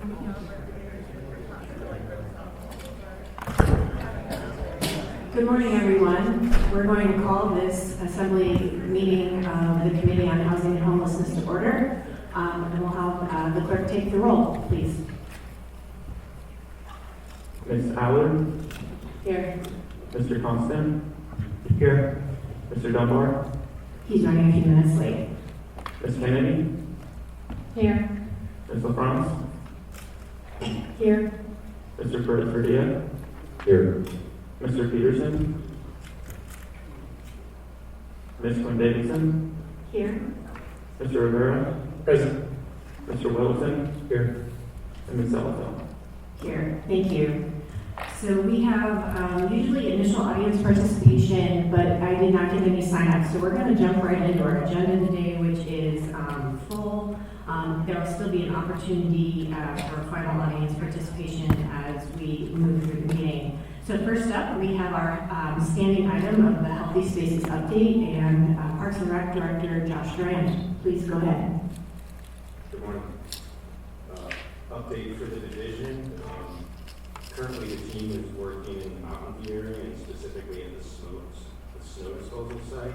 Good morning, everyone. We're going to call this assembly meeting of the Committee on Housing and Homelessness to order. And we'll have the clerk take the roll, please. Ms. Allen? Here. Mr. Constant? Here. Mr. Dunbar? He's running a few minutes late. Ms. Kennedy? Here. Ms. LaFrance? Here. Mr. Perez-Verdia? Here. Mr. Peterson? Ms. Quinn-Davidson? Here. Mr. Rivera? Present. Mr. Wilson? Here. And Ms. Salazar? Here. Thank you. So we have usually initial audience participation, but I did not get any sign-ups. So we're going to jump right into our agenda today, which is full. There will still be an opportunity for final audience participation as we move through the meeting. So first up, we have our standing item of the Healthy Spaces Update, and Parks and Rec Director Josh Durant. Please go ahead. Good morning. Update for the division. Currently, the team is working in the Mountain View area and specifically at the snow disposal site.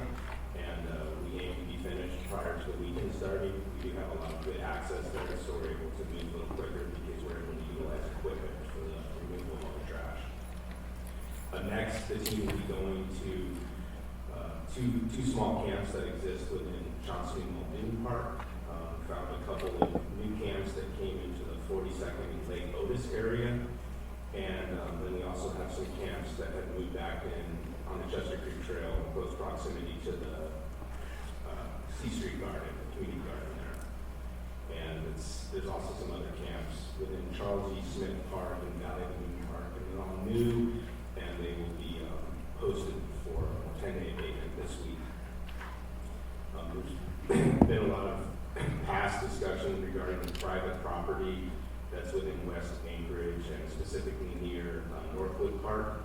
And we aim to be finished prior to the weekend starting. We do have a lot of good access there, so we're able to move a little quicker because we're able to utilize equipment for the removal of the trash. Next, the team will be going to two small camps that exist within Johnson and Muldoon Park. Found a couple of new camps that came into the 42nd and Lake Otis area. And then we also have some camps that have moved back in on the Chester Creek Trail in close proximity to the C Street Garden, the community garden there. And there's also some other camps within Charles E. Smith Park and Valley Moon Park, and they're all new, and they will be posted for a 10-day abatement this week. There's been a lot of past discussion regarding the private property that's within West Anchorage and specifically near Northwood Park.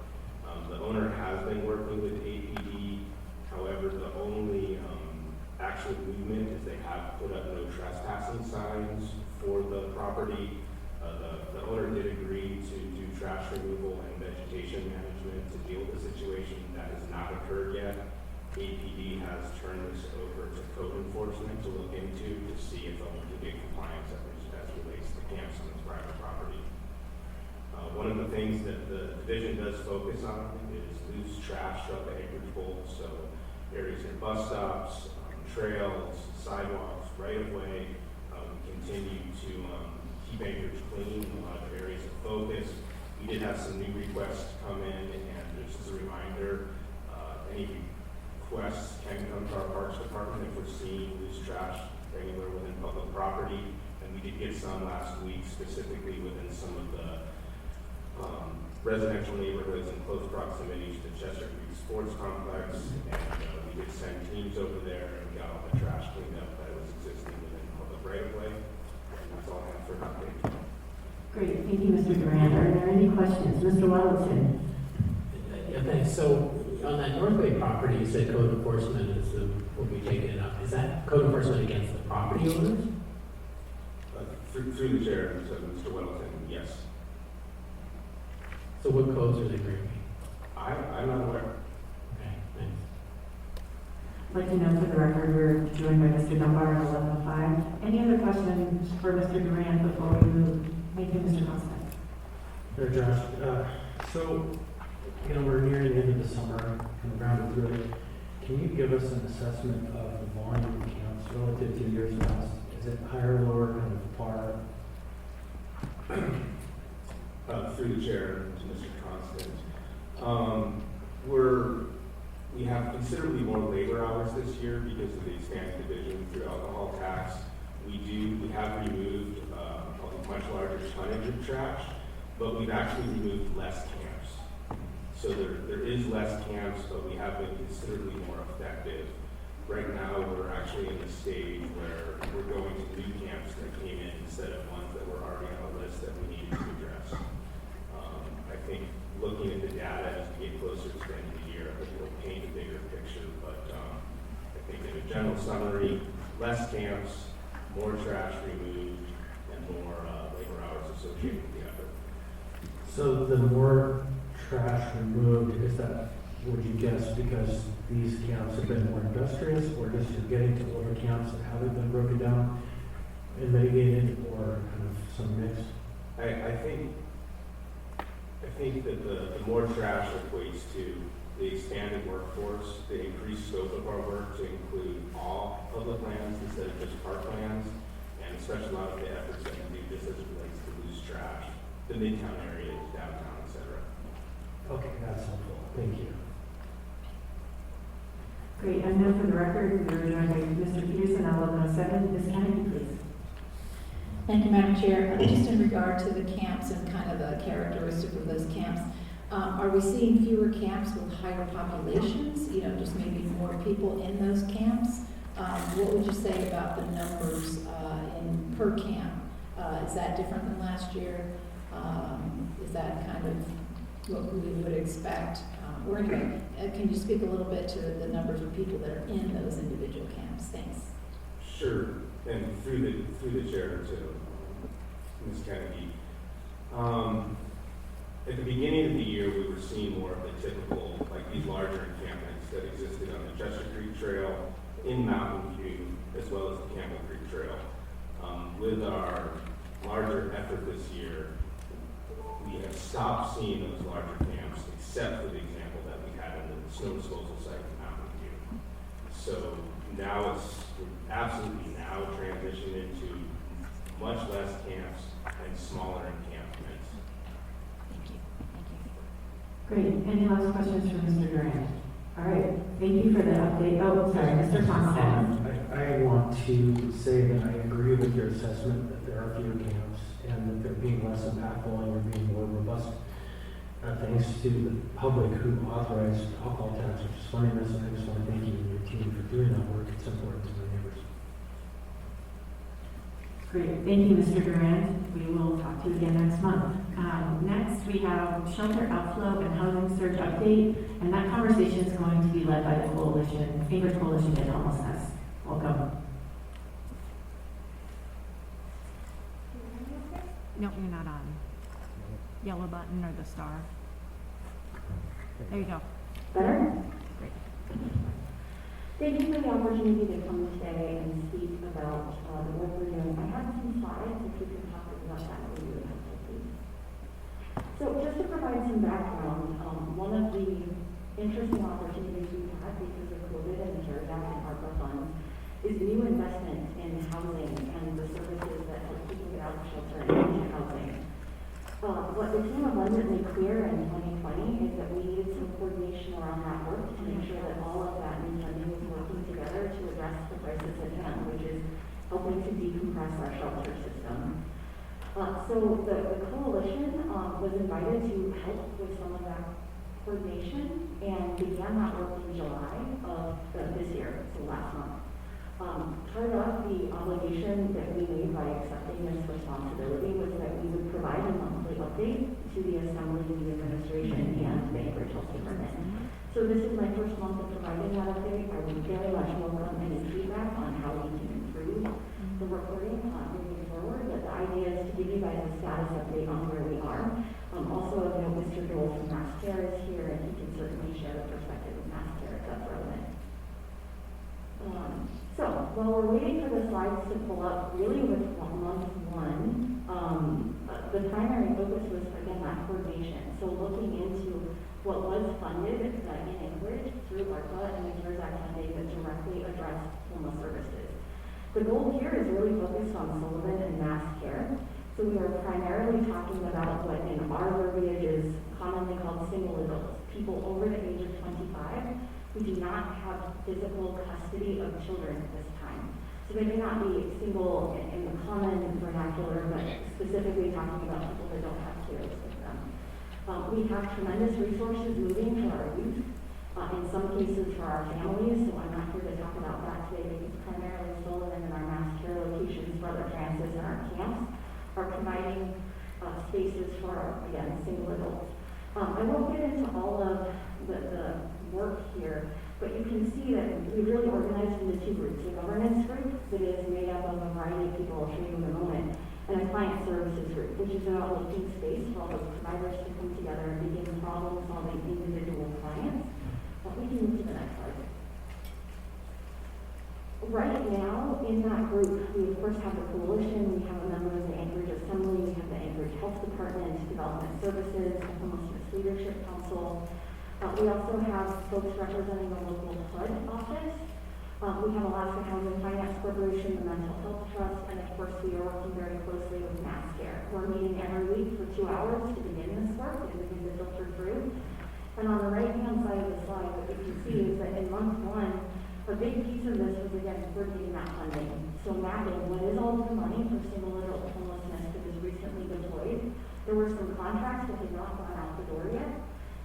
The owner has been working with APD. However, the only actual movement is they have put up no trespassing signs for the property. The owner did agree to do trash removal and vegetation management to deal with the situation. That has not occurred yet. APD has turned this over to code enforcement to look into to see if they'll get compliance as relates to camps on this private property. One of the things that the division does focus on is loose trash throughout the acreage bowl, so areas near bus stops, trails, sidewalks, right-of-way. We continue to keep Anchorage clean in a lot of areas of focus. We did have some new requests come in, and just as a reminder, any requests can come to our Parks Department if we're seeing loose trash anywhere within public property. And we did get some last week, specifically within some of the residential neighborhoods in close proximity to Chester Creek Sports Complex. And we did send teams over there and got all the trash cleaned up that was existing within public right-of-way. And that's all I have for an update. Great. Thank you, Mr. Durant. Are there any questions? Mr. Wellington. Yeah, thanks. So on that Northway property, you said code enforcement will be taking it up. Is that code enforcement against the property owners? Through the chair, so Mr. Wellington, yes. So what codes are they bringing? I'm not aware. Okay, thanks. I'd like to know for the record, we're joined by Mr. Dunbar at 11:05. Any other questions for Mr. Durant before we move? Thank you, Mr. Constant. There, Josh. So, we're nearing the end of the summer, kind of rounded through it. Can you give us an assessment of the volume of counts relative to years past? Is it higher, lower, kind of par? Through the chair to Mr. Constant. We have considerably more labor hours this year because of the expanded division through alcohol tax. We have removed a much larger tonnage of trash, but we've actually removed less camps. So there is less camps, but we have been considerably more effective. Right now, we're actually in the stage where we're going to new camps that came in instead of ones that were already on the list that we needed to address. I think looking at the data as we get closer to the end of the year, I think it'll paint a bigger picture, but I think in a general summary, less camps, more trash removed, and more labor hours So the more trash removed, is that, would you guess, because these camps have been more industrious, or just you're getting to older camps that haven't been broken down and mitigated, or kind of some mix? I think that the more trash equates to the expanded workforce, the increased scope of our work to include all public lands instead of just park lands, and especially a lot of the efforts that we do just as it relates to loose trash, the midtown areas, downtown, et cetera. Okay, that's helpful. Thank you. Great, and then for the record, we are joined by Mr. Peterson on 1107. Ms. Kennedy, please. Thank you, Madam Chair. Just in regard to the camps and kind of the characteristic of those camps, are we seeing fewer camps with higher populations? You know, just maybe more people in those camps? What would you say about the numbers in per camp? Is that different than last year? Is that kind of what we would expect? Or anyway, can you speak a little bit to the numbers of people that are in those individual camps? Thanks. Sure, and through the chair to Ms. Kennedy. At the beginning of the year, we were seeing more of the typical, like these larger encampments that existed on the Chester Creek Trail, in Mountain View, as well as the Campbell Creek Trail. With our larger effort this year, we have stopped seeing those larger camps, except for the example that we had in the snow disposal site in Mountain View. So now we're absolutely now transitioning into much less camps and smaller encampments. Thank you. Thank you. Great. Any last questions for Mr. Durant? All right. Thank you for the update. Oh, sorry, Mr. Thompson. I want to say that I agree with your assessment that there are fewer camps and that they're being less impactful and we're being more robust. Thanks to the public who authorized alcohol tax, which is funding this, and I just want to thank you and your team for doing that work. It's important to my neighbors. Great. Thank you, Mr. Durant. We will talk to you again next month. Next, we have shelter outflow and housing surge update, and that conversation is going to be led by the coalition, Cambridge Coalition Against Homelessness. Welcome. No, you're not on. Yellow button or the star. There you go. Better? Great. Thank you for the opportunity to come today and speak about the work we're doing. I have some slides, if you can talk about that, would be really helpful, please. So just to provide some background, one of the interesting opportunities we've had because of COVID and the CARES Act and ARPA funds is new investment in housing and the services that help people get out of shelter and into housing. What became abundantly clear in 2020 is that we needed some coordination around that work to make sure that all of that new funding was working together to address the crisis at hand, which is helping to decompress our shelter system. So the coalition was invited to help with some of that coordination and began that work in July of this year, so last month. Part of the obligation that we made by accepting this responsibility was that we would provide a monthly update to the Assembly, the Administration, and the Anchorage Health Department. So this is my first month of providing that update. I would very much welcome any feedback on how we can improve the reporting moving forward. But the idea is to give you guys a status update on where we are. Also, I know Mr. Joel from Mass Care is here, and he can certainly share the perspective of Mass Care if that's relevant. So, while we're waiting for the slides to pull up, really with month one, the primary focus was, again, that coordination. So looking into what was funded in Anchorage through ARPA and the CARES Act funding that directly addressed homeless services. The goal here is really focused on Sullivan and Mass Care. So we are primarily talking about what in our verbiage is commonly called single adults, people over the age of 25 who do not have physical custody of children at this time. So they may not be single in the common vernacular, but specifically talking about people that don't have carers with them. We have tremendous resources moving for our youth, in some cases for our families, so I'm not here to talk about that today because primarily Sullivan and our Mass Care locations, Brother Francis, and our camps are providing spaces for, again, single adults. I won't get into all of the work here, but you can see that we really organized into two groups: a governance group that is made up of a variety of people I'll show you in a moment, and a client services group, which is about making space for all those providers to come together and begin problem solving individual clients. But we can move to the next slide. Right now, in that group, we of course have the coalition, we have a member of the Anchorage Assembly, we have the Anchorage Health Department, Development Services, the Homelessness Leadership Council. We also have folks representing the local HUD office. We have Alaska Housing Finance Corporation, the Mental Health Trust, and of course we are working very closely with Mass Care. We're meeting every week for 2 hours to begin this work and begin to filter through. And on the right-hand side of the slide, what you can see is that in month 1, a big piece of this was again coordinating that funding. So mapping what is all the money for single adult homelessness that is recently deployed. There were some contracts that had not gone out the door yet.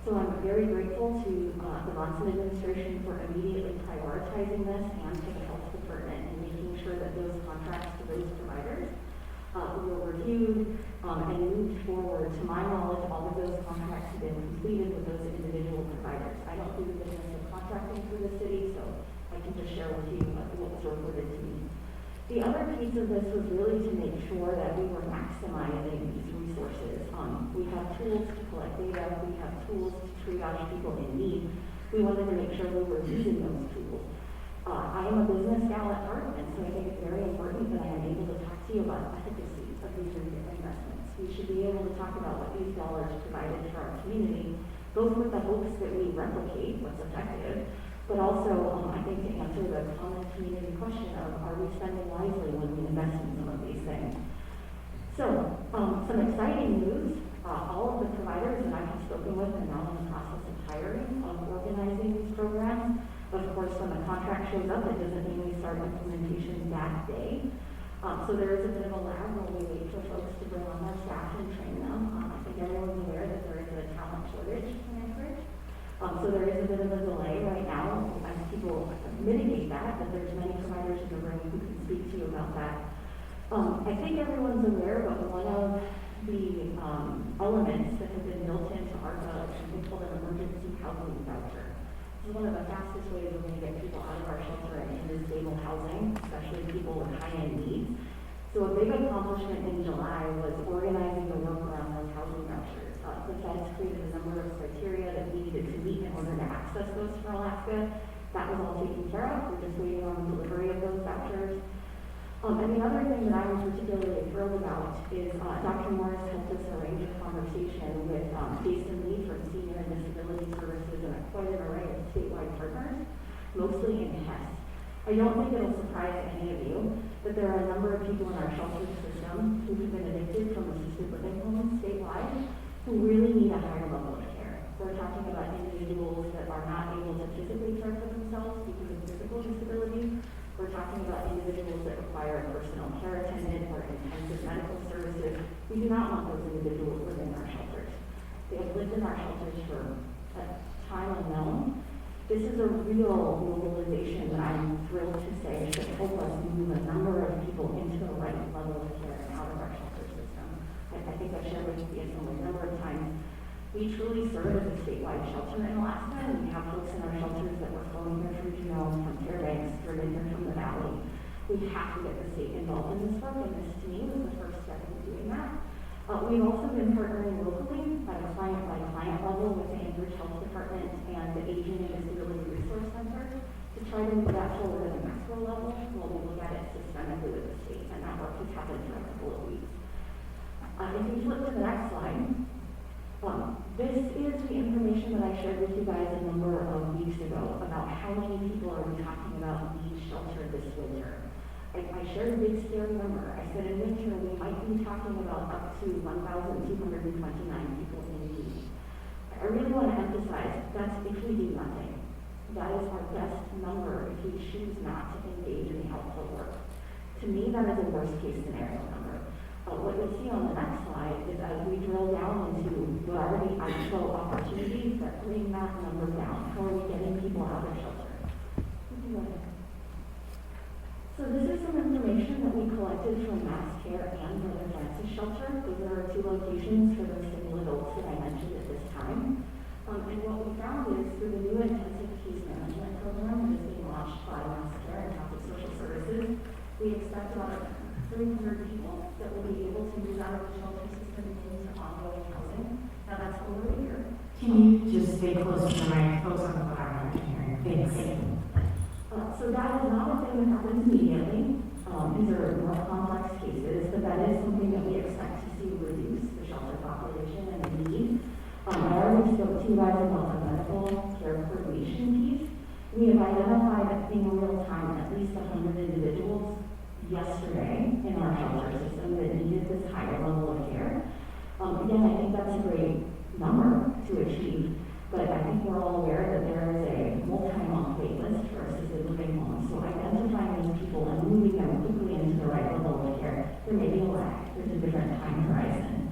So I'm very grateful to the Monson administration for immediately prioritizing this and to the health department and making sure that those contracts to those providers were reviewed and moved forward. To my knowledge, all of those contracts have been completed with those individual providers. I don't do the business of contracting through the city, so I can just share with you what was reported to me. The other piece of this was really to make sure that we were maximizing these resources. We have tools to collect data, we have tools to triage people in need. We wanted to make sure we were using those tools. I am a business gal at heart, and so I think it's very important that I am able to talk to you about efficacy of these investments. We should be able to talk about what these dollars provided for our community, both with the hopes that we replicate what's effective, but also, I think, to answer the common community question of, are we spending wisely when we invest in some of these things? So, some exciting news. All of the providers that I have spoken with are now in the process of hiring, organizing these programs. Of course, when the contract shows up, it doesn't mean we start implementation that day. So there is a bit of a lag while we wait for folks to bring on their staff and train them. I think everyone's aware that there is a talent shortage in Anchorage. So there is a bit of a delay right now as people mitigate that, but there's many providers in the room who can speak to you about that. I think everyone's aware, but one of the elements that have been built into ARPA is something called an emergency housing voucher. This is one of the fastest ways we're going to get people out of our shelter and into stable housing, especially people with high-end needs. So a big accomplishment in July was organizing the work around those housing vouchers. The feds created a number of criteria that we needed to meet in order to access those for Alaska. That was all taken care of. We're just waiting on the delivery of those vouchers. And the other thing that I'm particularly thrilled about is Dr. Morris helped us arrange a conversation with Jason Lee from Senior and Disability Services and quite an array of statewide partners, mostly in Hess. I don't think it'll surprise any of you that there are a number of people in our shelter system who have been evicted from assisted living homes statewide who really need a higher level of care. We're talking about individuals that are not able to physically care for themselves because of physical disability. We're talking about individuals that require a personal care attendant or intensive medical services. We do not want those individuals living in our shelters. They have lived in our shelters for a time unknown. This is a real mobilization that I'm thrilled to say should help us move a number of people into the right level of care and out of our shelter system. I think I've shared with you a number of times. We truly serve as a statewide shelter in Alaska, and we have folks in our shelters that were flown here from Juneau, from Fairbanks, driven here from the valley. We have to get the state involved in this work, and this to me was the first step in doing that. We've also been partnering locally at a client-by-client level with the Anchorage Health Department and the Aging and Disability Resource Center to try to move that forward at a macro level while we look at it systemically with the state, and that work has happened for a couple of weeks. If you flip to the next slide, this is the information that I shared with you guys a number of weeks ago about how many people are we talking about need shelter this winter. I shared a big scary number. I said in winter we might be talking about up to 1,229 people in need. I really want to emphasize that's if we do nothing. That is our best number if we choose not to engage in the outflow work. To me, that is a worst case scenario number. What you'll see on the next slide is as we drill down into what are the actual opportunities that bring that number down. How are we getting people out of shelter? So this is some information that we collected from Mass Care and Brother Francis Shelter. Those are our two locations for those single adults that I mentioned at this time. And what we found is through the new intensive case management program that is being launched by Mass Care and Catholic Social Services, we expect about 300 people that will be able to move out of the shelter system into ongoing housing. get closer to my folks on the bottom, I'm hearing. Thanks. So that is not a thing that happens immediately. These are more complex cases, but that is something that we expect to see reduce the shelter population and the need. I already spoke to you guys about the medical care coordination piece. We have identified in real time at least 100 individuals yesterday in our shelter system that needed this higher level of care. Again, I think that's a great number to achieve, but I think we're all aware that there is a multi-month wait list for assisted living homes. So identifying those people and moving them quickly into the right level of care, there may be a lag. There's a different time horizon.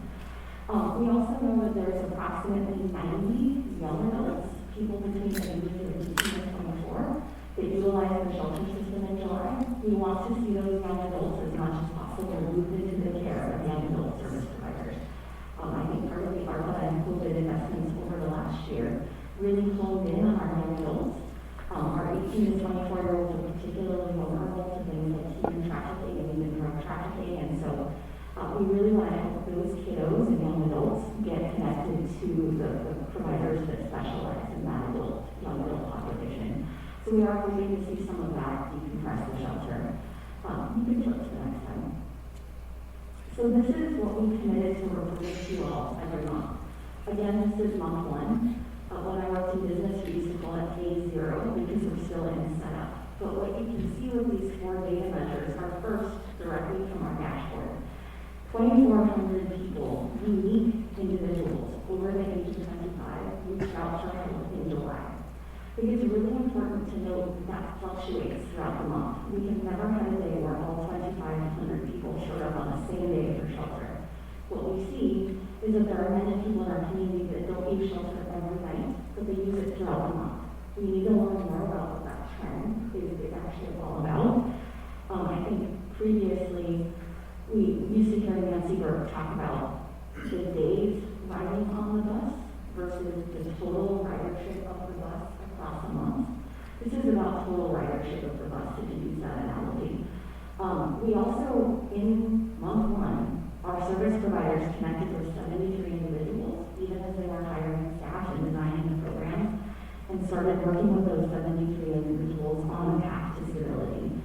We also know that there's approximately 90 young adults, people between the ages of 18 and 24, that utilize the shelter system in July. We want to see those young adults as much as possible moved into the care of young adult service providers. I think part of the ARPA and COVID investments over the last year really honed in on our young adults. Our 18 to 24-year-olds are particularly vulnerable to things like human trafficking and even drug trafficking, and so we really want to help those kiddos and young adults get connected to the providers that specialize in that young adult population. So we are hoping to see some of that decompress the shelter. You can flip to the next time. So this is what we committed to report to you all every month. Again, this is month one. When I worked in business, we used to call it phase 0 because we're still in setup. But what you can see with these 4 data measures are first directly from our dashboard. 2,400 people, unique individuals over the age of 25, reached out for help in July. I think it's really important to note that fluctuates throughout the month. We have never had a day where all 2,500 people showed up on the same day for shelter. What we see is that there are many people in our community that don't use shelter every night, but they use it throughout the month. We need to learn more about what that trend is actually all about. I think previously we used to hear Nancy Burke talk about the days riding on the bus versus the total ridership of the bus across a month. This is about total ridership of the bus, if you use that analogy. We also, in month one, our service providers connected with 73 individuals, even as they were hiring staff and designing the program, and started working with those 73 individuals on a path to stability.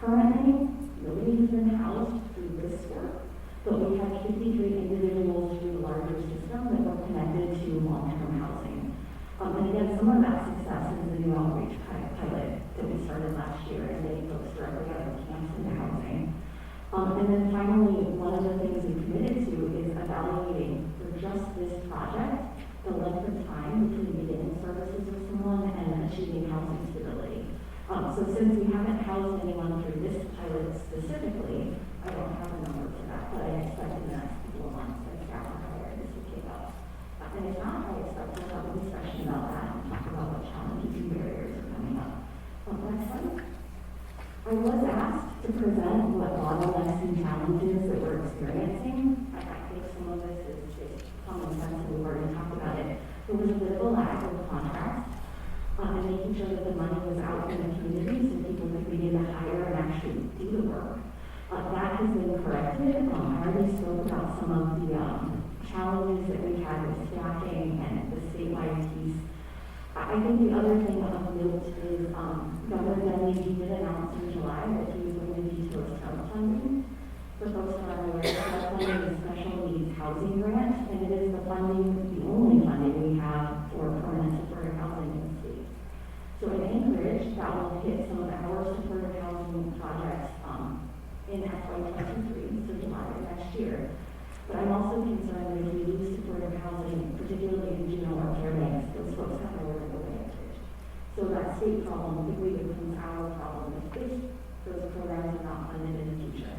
Currently, nobody has been housed through this work, but we have 53 individuals through the larger system that were connected to long-term housing. And again, some of that success is the new outreach pilot that we started last year and getting folks directly out of camps into housing. And then finally, one of the things we committed to is evaluating for just this project the length of time between beginning services with someone and achieving housing stability. So since we haven't housed anyone through this pilot specifically, I don't have a number for that, but I expect in the next couple of months that staff are hired, this will kick off. And if not, I expect we'll have a discussion about that and talk about what challenges and barriers are coming up. Next slide. I was asked to present what bottlenecks and challenges that we're experiencing. I think some of this is just common sense, and we've already talked about it. There was a bit of a lag with contracts and making sure that the money was out in the community so people could begin to hire and actually do the work. That has been corrected. I already spoke about some of the challenges that we had with staffing and the statewide piece. I think the other thing of note is Governor Dunleavy did announce in July that he was going to veto STEM funding. For folks who are aware, STEM funding is Special Needs Housing Grant, and it is the only funding we have for permanent supportive housing in the state. So in Anchorage, that will hit some of our supportive housing projects in FY23, so July of next year. But I'm also concerned that if we lose supportive housing, particularly in juvenile or care banks, those folks have nowhere to go to Anchorage. So that state problem quickly becomes our problem if those programs are not funded in the future.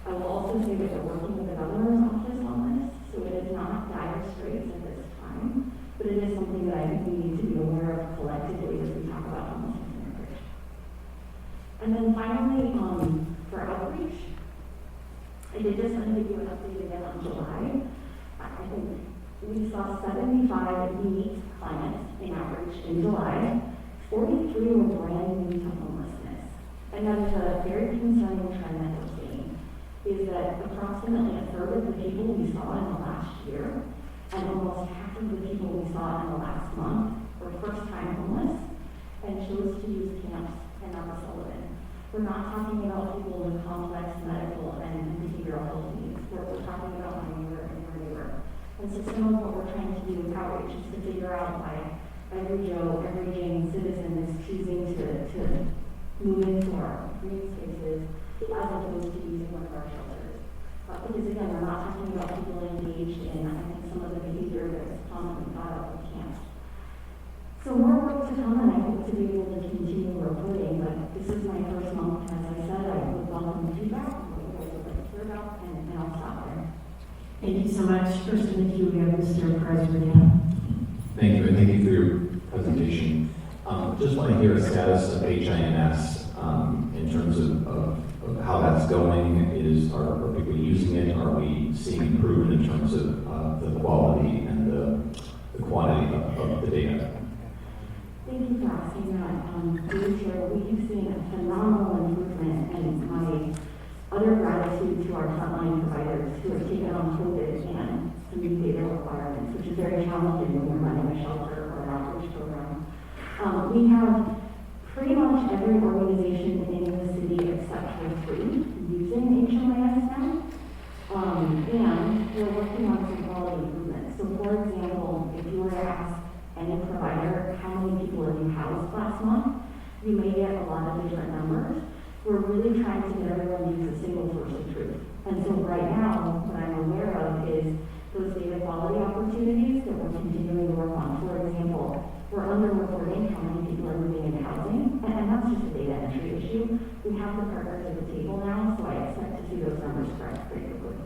I will also say that we're working with the governor's office on this, so it is not dire straits at this time, but it is something that I think we need to be aware of collectively as we talk about homelessness in Anchorage. And then finally, for outreach, I did just want to give you an update again on July. I think we saw 75 unique clients in outreach in July. 43 were brand new to homelessness. And that is a very concerning trend that we're seeing, is that approximately a third of the people we saw in the last year and almost half of the people we saw in the last month were first-time homeless and chose to use camps and not the Sullivan. We're not talking about people with complex medical and behavioral health needs. We're talking about my neighbor and your neighbor. And so some of what we're trying to do with outreach is to figure out why every Joe, every Jane citizen is choosing to move into our green spaces as opposed to using one of our shelters. Because again, we're not talking about people engaged in, I think, some of the behavior that's commonly thought of with camps. So more work to come, and I hope to be able to continue reporting, but this is my first month. As I said, I would welcome feedback, what you guys would like to hear about, and I'll stop there. Thank you so much. First in the queue, we have Mr. President. Thank you, and thank you for your presentation. Just want to hear a status of HINS in terms of how that's going. Are people using it? Are we seeing improvement in terms of the quality and the quantity of the data? Thank you for asking that. We've seen a phenomenal improvement, and my utter gratitude to our frontline providers who have taken on COVID and to meet data requirements, which is very challenging when we're running a shelter or an outreach program. We have pretty much every organization in the city except for 3 using HMIS now. And we're working on some quality improvements. So for example, if you were to ask any provider how many people have you housed last month, you may get a lot of different numbers. We're really trying to get everyone to use a single source of truth. And so right now, what I'm aware of is those data quality opportunities that we're continuing to work on. For example, we're underreporting how many people are moving into housing, and that's just a data entry issue. We have the partners at the table now, so I expect to see those numbers correct pretty quickly.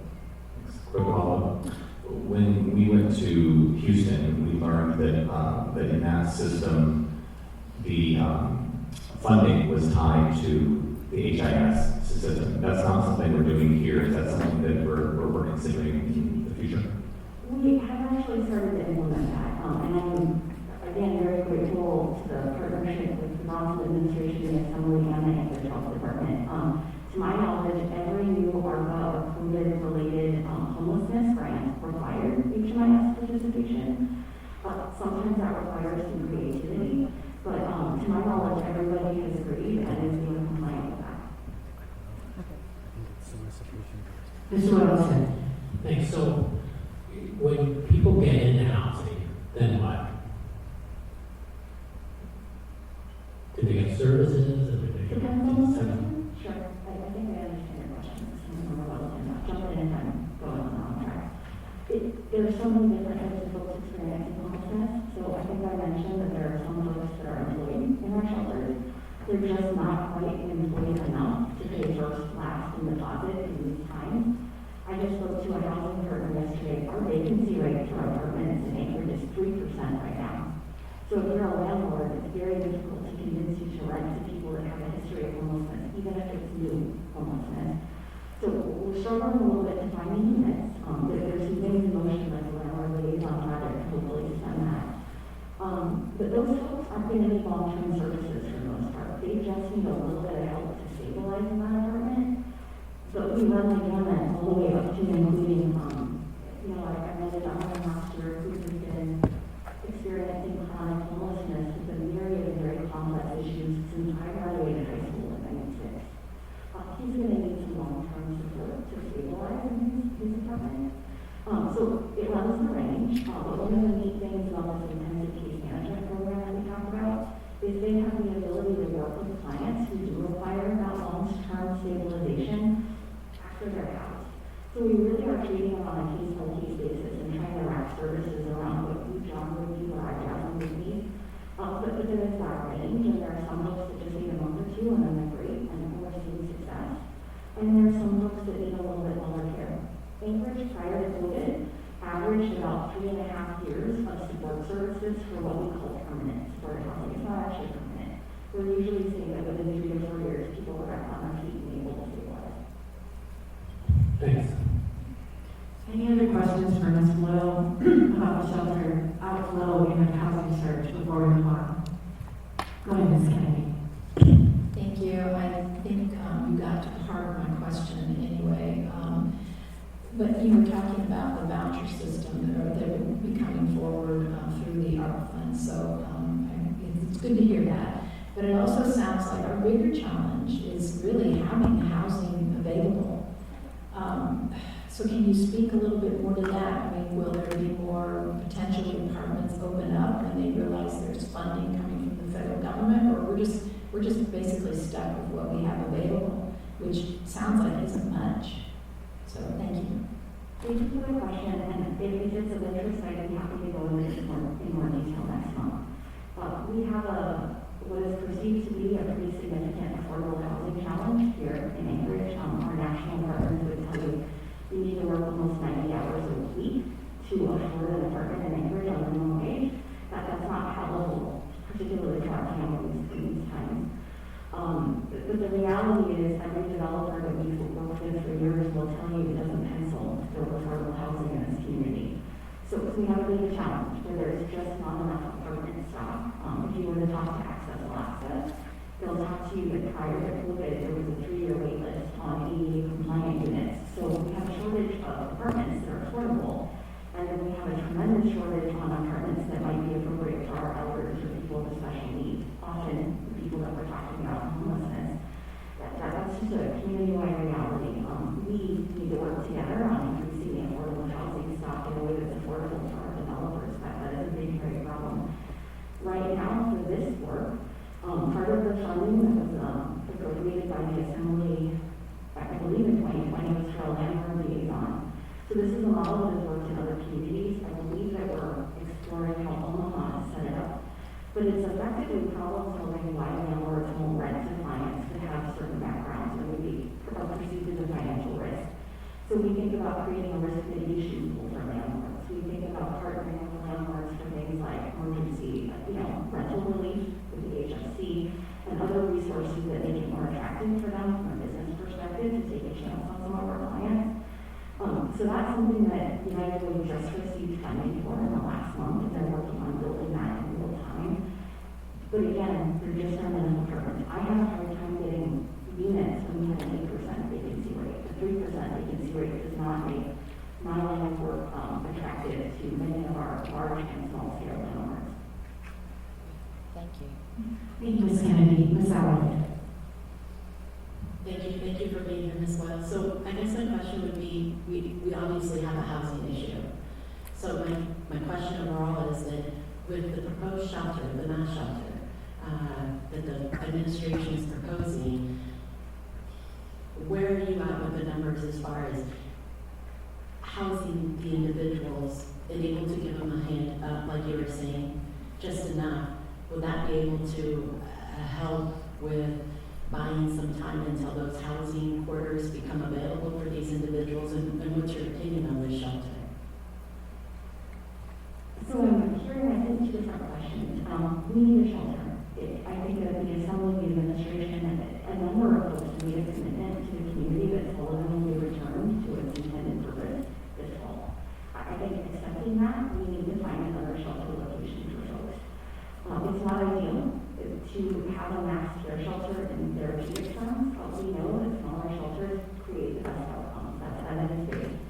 Quick follow-up. When we went to Houston, we learned that in that system, the funding was tied to the HIS system. That's not something we're doing here. Is that something that we're considering in the future? We have actually started to implement that, and I'm again very grateful to the partnership with the Boston administration, the Assembly, and the Anchorage Health Department. To my knowledge, every new ARPA or COVID-related homelessness grant required HMIS participation. Sometimes that requires some creativity, but to my knowledge, everybody has agreed and is being compliant with that. Mr. Wilson. Thanks. So when people get into housing, then what? Do they get services? Or do they get Depends on the system. Sure. I think I understand your question. Jump in if I'm going on track. There are so many different types of folks experiencing homelessness. So I think I mentioned that there are some folks that are employed in our shelters. They're just not quite employed enough to pay first, last, and deposit in these times. I just spoke to a housing partner yesterday. Our vacancy rate for our apartments in Anchorage is 3% right now. So if you're a landlord, it's very difficult to convince you to rent to people that have a history of homelessness, even if it's new homelessness. So we're struggling a little bit to find the units. There's some things in motion like the landlord liaison project, hopefully send that. But those folks aren't going to need long-term services for the most part. They just need a little bit of help to stabilize in that apartment. But we run the gamut all the way up to including, like I met a gentleman last year who has been experiencing chronic homelessness with a myriad of very complex issues since I graduated high school in '96. He's going to need some long-term support to stabilize in his apartment. So it runs the range, but one of the neat things about this intensive case management program that we talked about is they have the ability to work with clients who do require that long-term stabilization after their house. So we really are treating them on a case-by-case basis and trying to wrap services around what you, John, would do or I, Jasmine, would need. But there is that range, and there are some folks that just need a month or two, and then they're great, and we're seeing success. And there are some folks that need a little bit longer care. Anchorage, prior to COVID, averaged about 3.5 years of support services for what we call permanent support housing. It's not actually permanent. We're usually seeing that within 3 to 4 years, people are back on their feet and able to stabilize. Thanks. Any other questions for Ms. Lowe about the shelter outflow and housing search before we move on? Go ahead, Ms. Kennedy. Thank you. I think you got to part of my question anyway. But you were talking about the voucher system that will be coming forward through the ARP fund, so it's good to hear that. But it also sounds like our bigger challenge is really having housing available. So can you speak a little bit more to that? I mean, will there be more potential apartments open up when they realize there's funding coming from the federal government, or we're just basically stuck with what we have available, which sounds like isn't much. So thank you. Thank you for the question, and if it is of interest, I'd be happy to go into this in more detail next month. We have what is perceived to be a pretty significant affordable housing challenge here in Anchorage. Our national partners would tell you you need to work almost 90 hours a week to afford an apartment in Anchorage on minimum wage. That's not palatable, particularly for our families in these times. But the reality is every developer that we've worked with for years will tell you it doesn't pencil to build affordable housing in this community. So we have a big challenge where there's just not enough apartment stock. If you were to talk to Access Alaska, they'll talk to you that prior to COVID, there was a 3-year wait list on ADA compliant units. So we have a shortage of apartments that are affordable, and then we have a tremendous shortage on apartments that might be appropriate for our elders or people with special needs. Often the people that we're talking about homelessness. That's just a community-wide reality. We need to work together on increasing the affordable housing stock in a way that's affordable for our developers. That is a big problem. Right now, for this work, part of the funding that was appropriated by the Assembly, I believe in 2020, was for a landlord liaison. So this is a model that has worked in other communities. I believe that we're exploring how Omaha has set it up. But it's effectively problem solving why landlords won't rent to clients that have certain backgrounds or would be perceived as a financial risk. So we think about creating a risk mitigation pool for landlords. We think about partnering with landlords for things like emergency, rental relief with the HFC and other resources that make it more attractive for them from a business perspective to take a chance on some of our clients. So that's something that United Way just received funding for in the last month, and they're working on building that in real time. But again, they're just not enough apartments. I have a hard time getting units when we have an 8% vacancy rate. A 3% vacancy rate does not make my line of work attractive to many of our large and small scale landlords. Thank you. Thank you, Ms. Kennedy. Ms. Allen. Thank you for being here, Ms. Wells. So I guess my question would be, we obviously have a housing issue. So my question overall is that with the proposed shelter, the mass shelter, that the administration is proposing, where are you at with the numbers as far as housing the individuals and able to give them a hand up, like you were saying, just enough? Would that be able to help with buying some time until those housing quarters become available for these individuals? And what's your opinion on this shelter? So I'm hearing, I think, two different questions. We need a shelter. I think that the Assembly, the administration, and a number of folks made a commitment to the community that ultimately returned to its intended purpose this fall. I think accepting that, we need to find another shelter location for folks. It's not ideal to have a mass care shelter in therapeutic terms, but we know that smaller shelters create the best outcomes. That's evidence-based.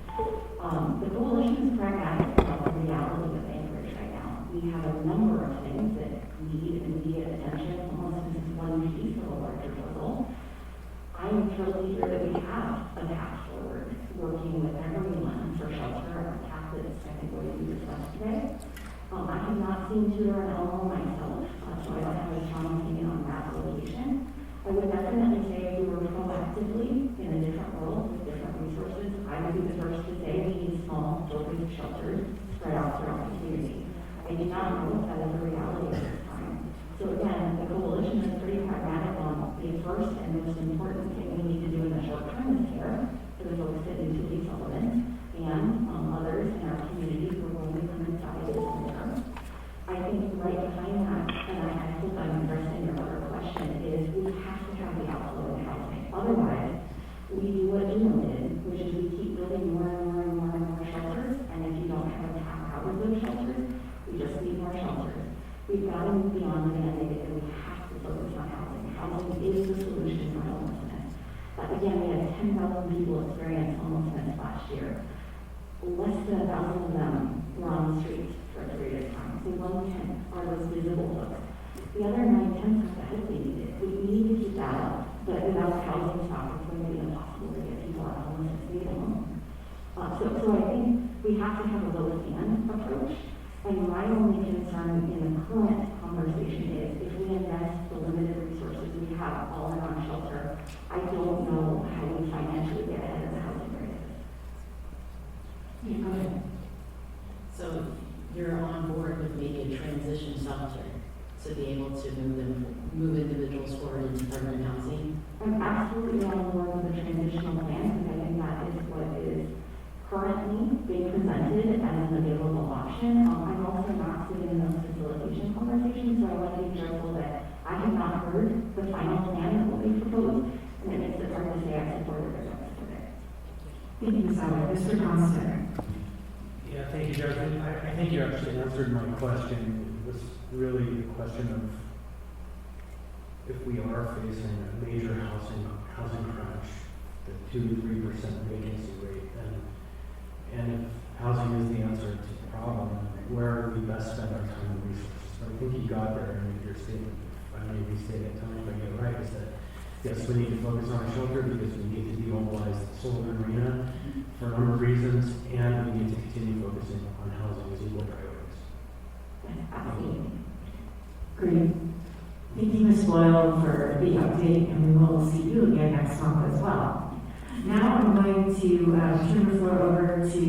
The coalition is pragmatic about the reality of Anchorage right now. We have a number of things that need immediate attention. Homelessness is one piece of a larger puzzle. I'm thrilled to hear that we have a path forward, working with everyone for shelter, a path that's, I think, what we discussed today. I have not seen Tudor and Elmo myself, so I don't have a strong opinion on that location. I would definitely say if we were proactively in a different world with different resources, I would be the first to say we need small, focused shelters spread out throughout the community. I do not know if that is a reality at this time. So again, the coalition is pretty pragmatic on the first and most important thing we need to do in the short term is care for the folks that need to be elements and others in our community who are going to come inside this winter. I think right behind that, and I hope I'm addressing your other question, is we have to have the outflow in housing. Otherwise, we do what Juno did, which is we keep building more and more and more and more shelters, and if you don't have a tap out of those shelters, we just need more shelters. We've got to less than 1,000 of them were on the streets for a period of time. So 1/10 are those visible folks. The other 9/10 have the help they needed. We need to keep that up, but without the housing stock, it's going to be impossible to get people out of homelessness to stay alone. So I think we have to have a low hand approach. And my only concern in the current conversation is if we invest the limited resources we have all in our shelter, I don't know how we financially get ahead of the housing crisis. Yeah, go ahead. So you're on board with making a transition shelter to be able to move individuals forward into permanent housing? I'm absolutely on board with the transitional plan, because I think that is what is currently being presented as an available option. I'm also not sitting in those facilitation conversations, so I want to be careful that I have not heard the final plan that will be proposed, and it makes it hard to say I support it or don't support it. Thank you, Ms. Allen. Mr. Constant. Yeah, thank you, Judge. I think you actually answered my question. It was really a question of if we are facing a major housing crunch, the 2 to 3% vacancy rate, and if housing is the answer to the problem, where we best spend our time and resources. I think you got there in your statement. I may be stating it, tell me if I get it right, is that yes, we need to focus on our shelter because we need to demobilize the Sullivan Arena for a number of reasons, and we need to continue focusing on housing as equal priorities. Absolutely. Great. Thank you, Ms. Boyle, for the update, and we will see you again next month as well. Now I'm going to turn the floor over to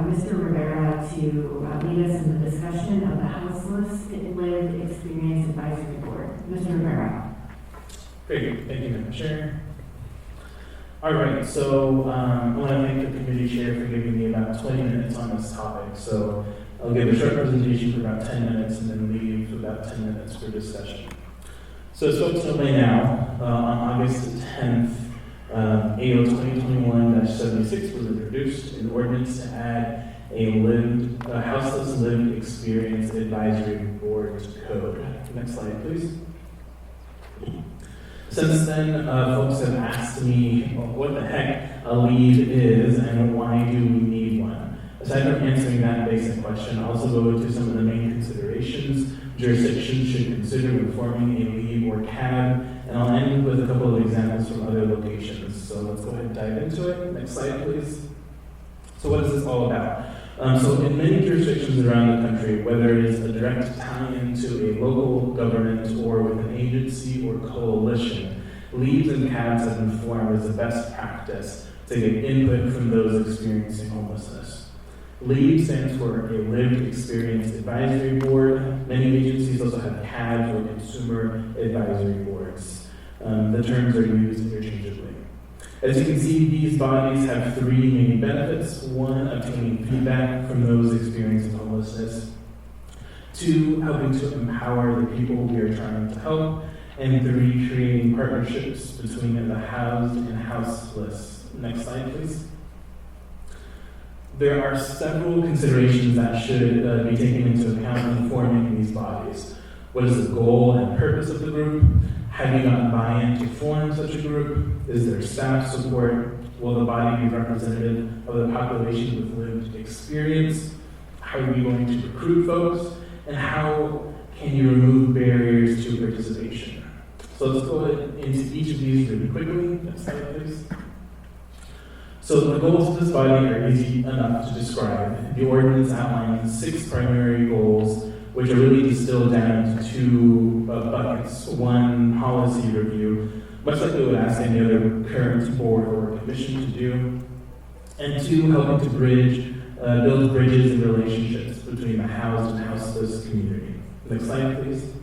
Mr. Rivera to lead us in the discussion of the Houseless Lived Experience Advisory Board. Mr. Rivera. Great, thank you, Madam Chair. All right, so I want to thank the committee chair for giving me about 20 minutes on this topic. So I'll give a short presentation for about 10 minutes and then leave about 10 minutes for discussion. So as folks know by now, on August 10th, AO 2021-76 was introduced, an ordinance to add a Houseless Lived Experience Advisory Board code. Next slide, please. Since then, folks have asked me what the heck a lead is and why do we need one. Aside from answering that basic question, I'll also go into some of the main considerations jurisdictions should consider when forming a lead or CAB, and I'll end with a couple of examples from other locations. So let's go ahead and dive into it. Next slide, please. So what is this all about? So in many jurisdictions around the country, whether it is a direct tie-in to a local government or with an agency or coalition, leads and CABs have been formed as a best practice to get input from those experiencing homelessness. LEAD stands for a Lived Experience Advisory Board. Many agencies also have CABs or Consumer Advisory Boards. The terms are used interchangeably. As you can see, these bodies have 3 main benefits. 1, obtaining feedback from those experiencing homelessness. 2, helping to empower the people we are trying to help. And 3, creating partnerships between the housed and houseless. Next slide, please. There are several considerations that should be taken into account in forming these bodies. What is the goal and purpose of the group? Have you gotten buy-in to form such a group? Is there staff support? Will the body be representative of the population with lived experience? How are you going to recruit folks? And how can you remove barriers to participation? So let's go into each of these really quickly. Next slide, please. So the goals of this body are easy enough to describe. The ordinance outlines 6 primary goals, which are really distilled down into 2 buckets. 1, policy review, much like we would ask any other current board or commission to do. And 2, helping to build bridges and relationships between the housed and houseless community. Next slide, please.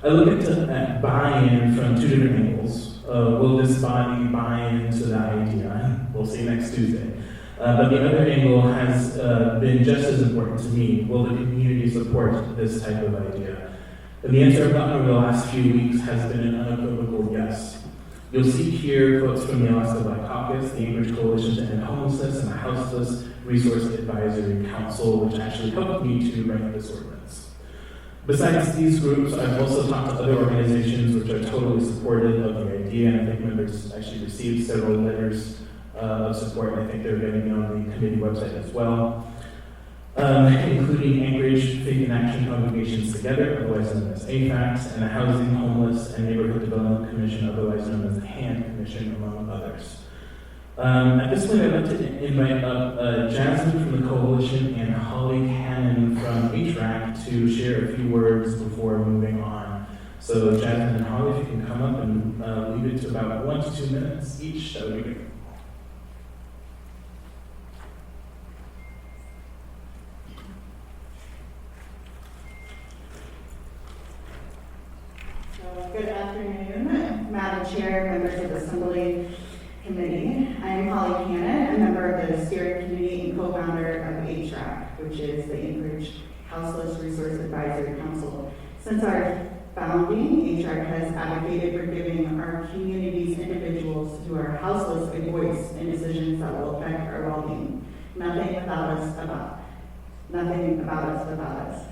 I look at buy-in from 2 different angles. Will this body buy into the idea? We'll see next Tuesday. But the other angle has been just as important to me. Will the community support this type of idea? And the answer I've gotten over the last few weeks has been an unequivocal yes. You'll see here quotes from the Alaska Black Caucus, the Anchorage Coalition to End Homelessness, and the Houseless Resource Advisory Council, which actually helped me to write this ordinance. Besides these groups, I've also talked to other organizations which are totally supportive of the idea, and I think members actually received several letters of support. I think they're going to be on the committee website as well. Including Anchorage Faith in Action Congregations Together, otherwise known as AFACT, and the Housing, Homeless, and Neighborhood Development Commission, otherwise known as the HAND Commission, among others. At this point, I'd like to invite up Jasmine from the Coalition and Holly Cannon from HRAC to share a few words before moving on. So Jasmine and Holly, if you can come up and leave it to about 1 to 2 minutes each, that would be great. Good afternoon, Madam Chair, members of the Assembly Committee. I am Holly Cannon, a member of the steering committee and co-founder of HRAC, which is the Anchorage Houseless Resource Advisory Council. Since our founding, HRAC has advocated for giving our community's individuals who are houseless a voice in decisions that will affect our well-being. Nothing about us without us.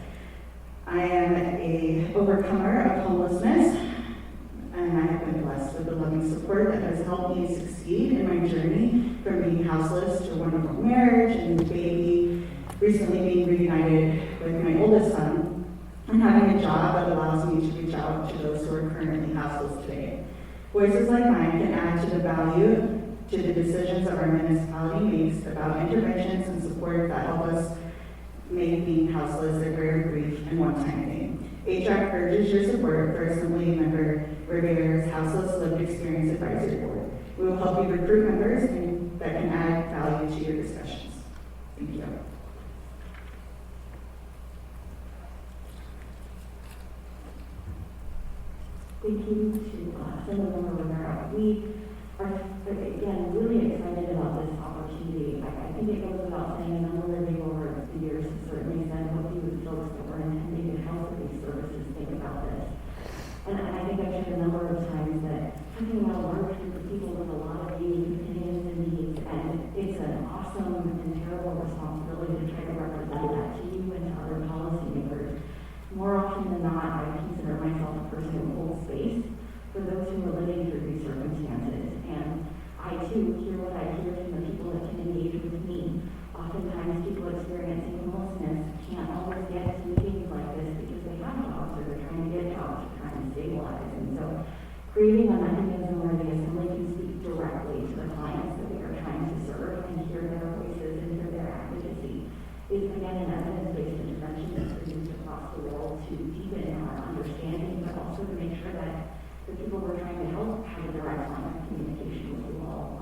I am an overcomer of homelessness, and I have been blessed with the loving support that has helped me succeed in my journey from being houseless to a wonderful marriage and baby, recently being reunited with my oldest son, and having a job that allows me to reach out to those who are currently houseless today. Voices like mine can add to the value to the decisions that our municipality makes about interventions and support that help us make being houseless a very brief and one-time thing. HRAC urges your support for Assembly Member Rivera's Houseless Lived Experience Advisory Board. We will help you recruit members that can add value to your discussions. Thank you. Thank you to Assemblymember Rivera. We are, again, really excited about this opportunity. I think it goes without saying, and I'm living over the years have certainly said what you folks that were intending to help with these services think about this. And I think I've shared a number of times that talking about a large group of people with a lot of needs and needs, and it's an awesome and terrible responsibility to try to represent that to you and to other policymakers. More often than not, I consider myself a person who holds space for those who are living through these circumstances. And I too hear what I hear from the people that can engage with me. Oftentimes people experiencing homelessness can't always get to meetings like this because they have jobs or they're trying to get jobs or trying to stabilize. And so creating a mechanism where the Assembly can speak directly to the clients that we are trying to serve and hear their voices and hear their advocacy is again an evidence-based intervention that's produced across the world to deepen our understanding, but also to make sure that the people we're trying to help have a direct line of communication with you all.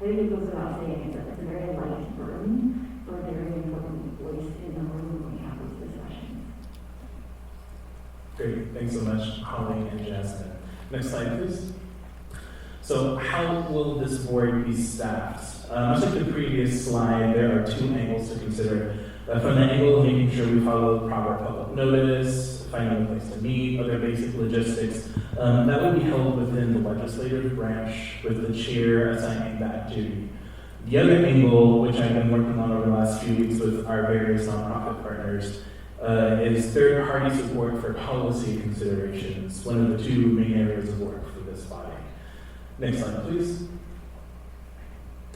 I think it goes without saying it's a very light burden for a very important voice in the room when we have these discussions. Great, thanks so much, Holly and Jasmine. Next slide, please. So how will this board be staffed? Much like the previous slide, there are 2 angles to consider. From the angle of making sure we follow proper public notice, finding a place to meet, other basic logistics, that would be held within the legislative branch with the chair assigning that duty. The other angle, which I've been working on over the last few weeks with our various nonprofit partners, is third-party support for policy considerations, one of the 2 main areas of work for this body. Next slide, please.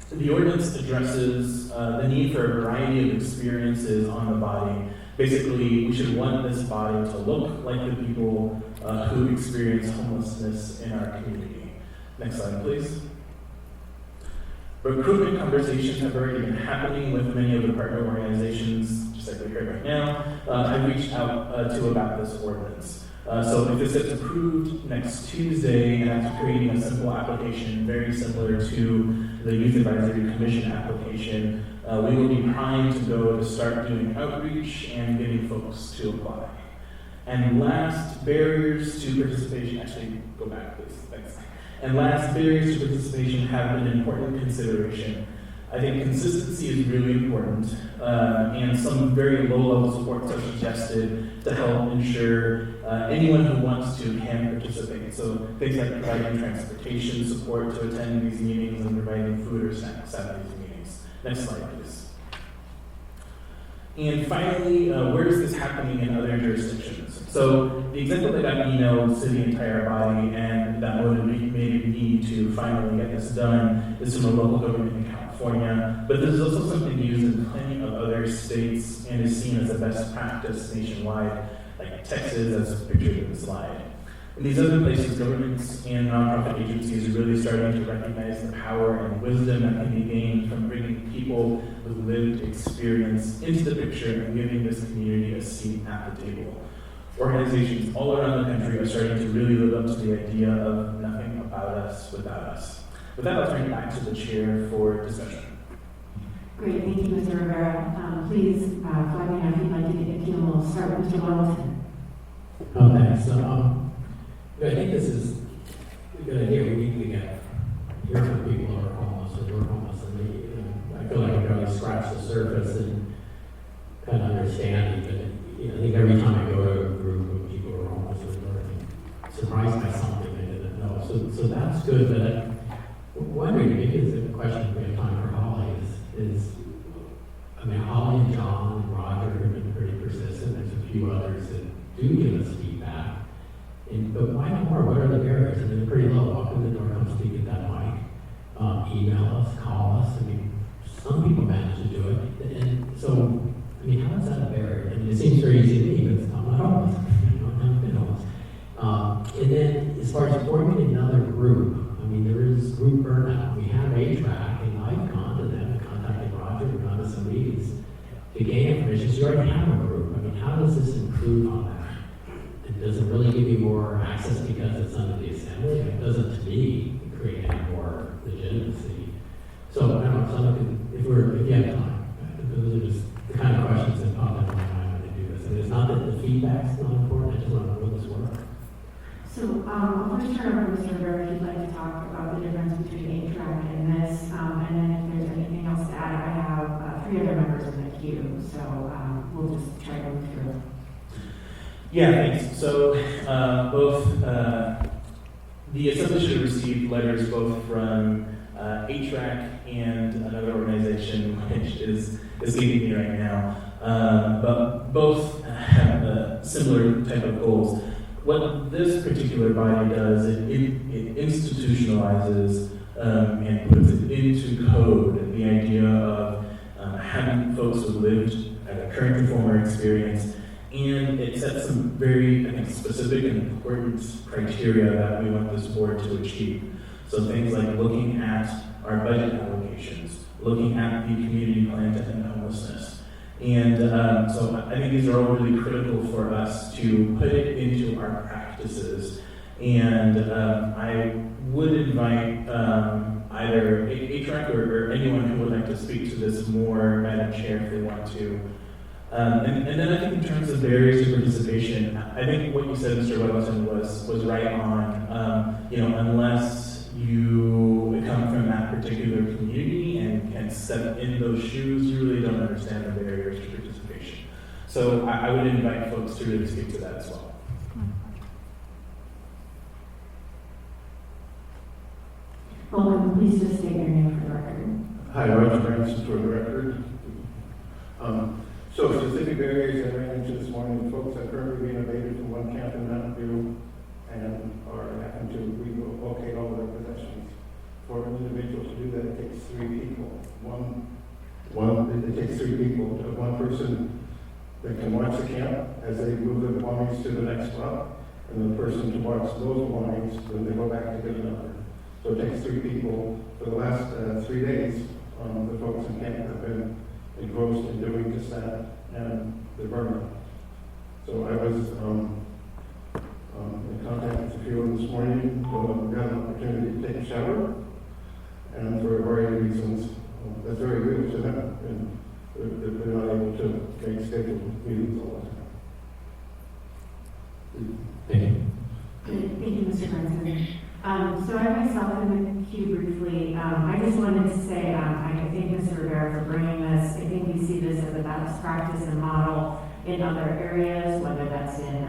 The ordinance addresses the need for a variety of experiences on the body. Basically, we should want this body to look like the people who experience homelessness in our community. Next slide, please. Recruitment conversations have already been happening with many of the partner organizations, just like we're here right now. I've reached out to about this ordinance. So if this gets approved next Tuesday, and after creating a simple application very similar to the Youth Advisory Commission application, we will be primed to go to start doing outreach and getting folks to apply. And last, barriers to participation, actually, go back please, thanks. And last, barriers to participation have been an important consideration. I think consistency is really important, and some very low-level supports are suggested to help ensure anyone who wants to can participate. So things like providing transportation support to attend these meetings and providing food or snacks at these meetings. Next slide, please. And finally, where is this happening in other jurisdictions? So the example that got emailed to the entire body and that motivated me to finally get this done is from a local government in California. But this is also something used in plenty of other states and is seen as a best practice nationwide, like Texas as pictured in the slide. In these other places, governments and nonprofit agencies are really starting to recognize the power and wisdom that can be gained from bringing people with lived experience into the picture and giving this community a seat at the table. Organizations all around the country are starting to really live up to the idea of nothing about us without us. With that, I'll turn it back to the chair for discussion. Great, thank you, Mr. Rivera. Please, flag me if you'd like to get and we'll start with Mr. Wellington. Oh, thanks. I think this is a good idea. We need to hear from people who are homeless or who are homeless. And I feel like I really scratch the surface and kind of understand it. But I think every time I go to a group of people who are homeless, they're surprised by something they didn't know. So that's good. But I'm wondering, maybe it's a question we have time for Holly, Holly and John and Roger have been pretty persistent. There's a few others that do give us feedback. But why not more? What are the barriers? They're pretty low. Walk in the door, come speak at that mic. Email us, call us. Some people manage to do it. And so, how is that a barrier? It seems very easy to me, but I'm not homeless. I've been homeless. And then, as far as forming another group, there is group burnout. We have HVAC, and I've gone to them, contacted Roger, we've gone to some meetings to gain information. So you already have a group. How does this improve on that? And does it really give you more access because it's under the assembly? It doesn't, to me, create any more legitimacy. So, I don't know, if you have time, those are just the kind of questions that pop into my mind when I do this. It's not that the feedback's not important, I just want to know will this work. So, I'll first turn over to Mr. Rivera if you'd like to talk about the difference between HVAC and this, and then if there's anything else to add, I have 3 other members in the queue, so we'll just try to move through. Yeah, thanks. So both the assembly should have received letters both from HVAC and another organization, which is escaping me right now, but both have similar type of goals. What this particular body does, it institutionalizes and puts it into code the idea of having folks who lived at a current and former experience, and it sets some very, specific and important criteria that we want this board to achieve. So things like looking at our budget allocations, looking at the community plan to end homelessness. And so I think these are all really critical for us to put it into our practices. And I would invite either HRAC or anyone who would like to speak to this more, Madam Chair, if they want to. And then I think in terms of barriers to participation, I think what you said, Mr. Wellington, was right on. Unless you come from that particular community and can step in those shoes, you really don't understand the barriers to participation. So I would invite folks to really speak to that as well. Welcome, please just state your name for the record. Hi, Roger Branson for the record. So specific barriers that I ran into this morning, folks are currently being evaded from one camp in Mountain View and are having to relocate all of their possessions. For an individual to do that, it takes 3 people. It takes 3 people. One person that can watch the camp as they move their belongings to the next spot, and the person to watch those belongings when they go back to get another. So it takes 3 people. For the last 3 days, the folks in camp have been engrossed in doing just that, and they're burning. So I was in contact with a few of them this morning, got an opportunity to take a shower, and for a variety of reasons, that's very good to them, and they're not able to make scheduled meetings all the time. Thank you. Thank you, Mr. Branson. So I myself in the queue briefly, I just wanted to say, I thank Mr. Rivera for bringing this. I think we see this as a best practice and model in other areas, whether that's in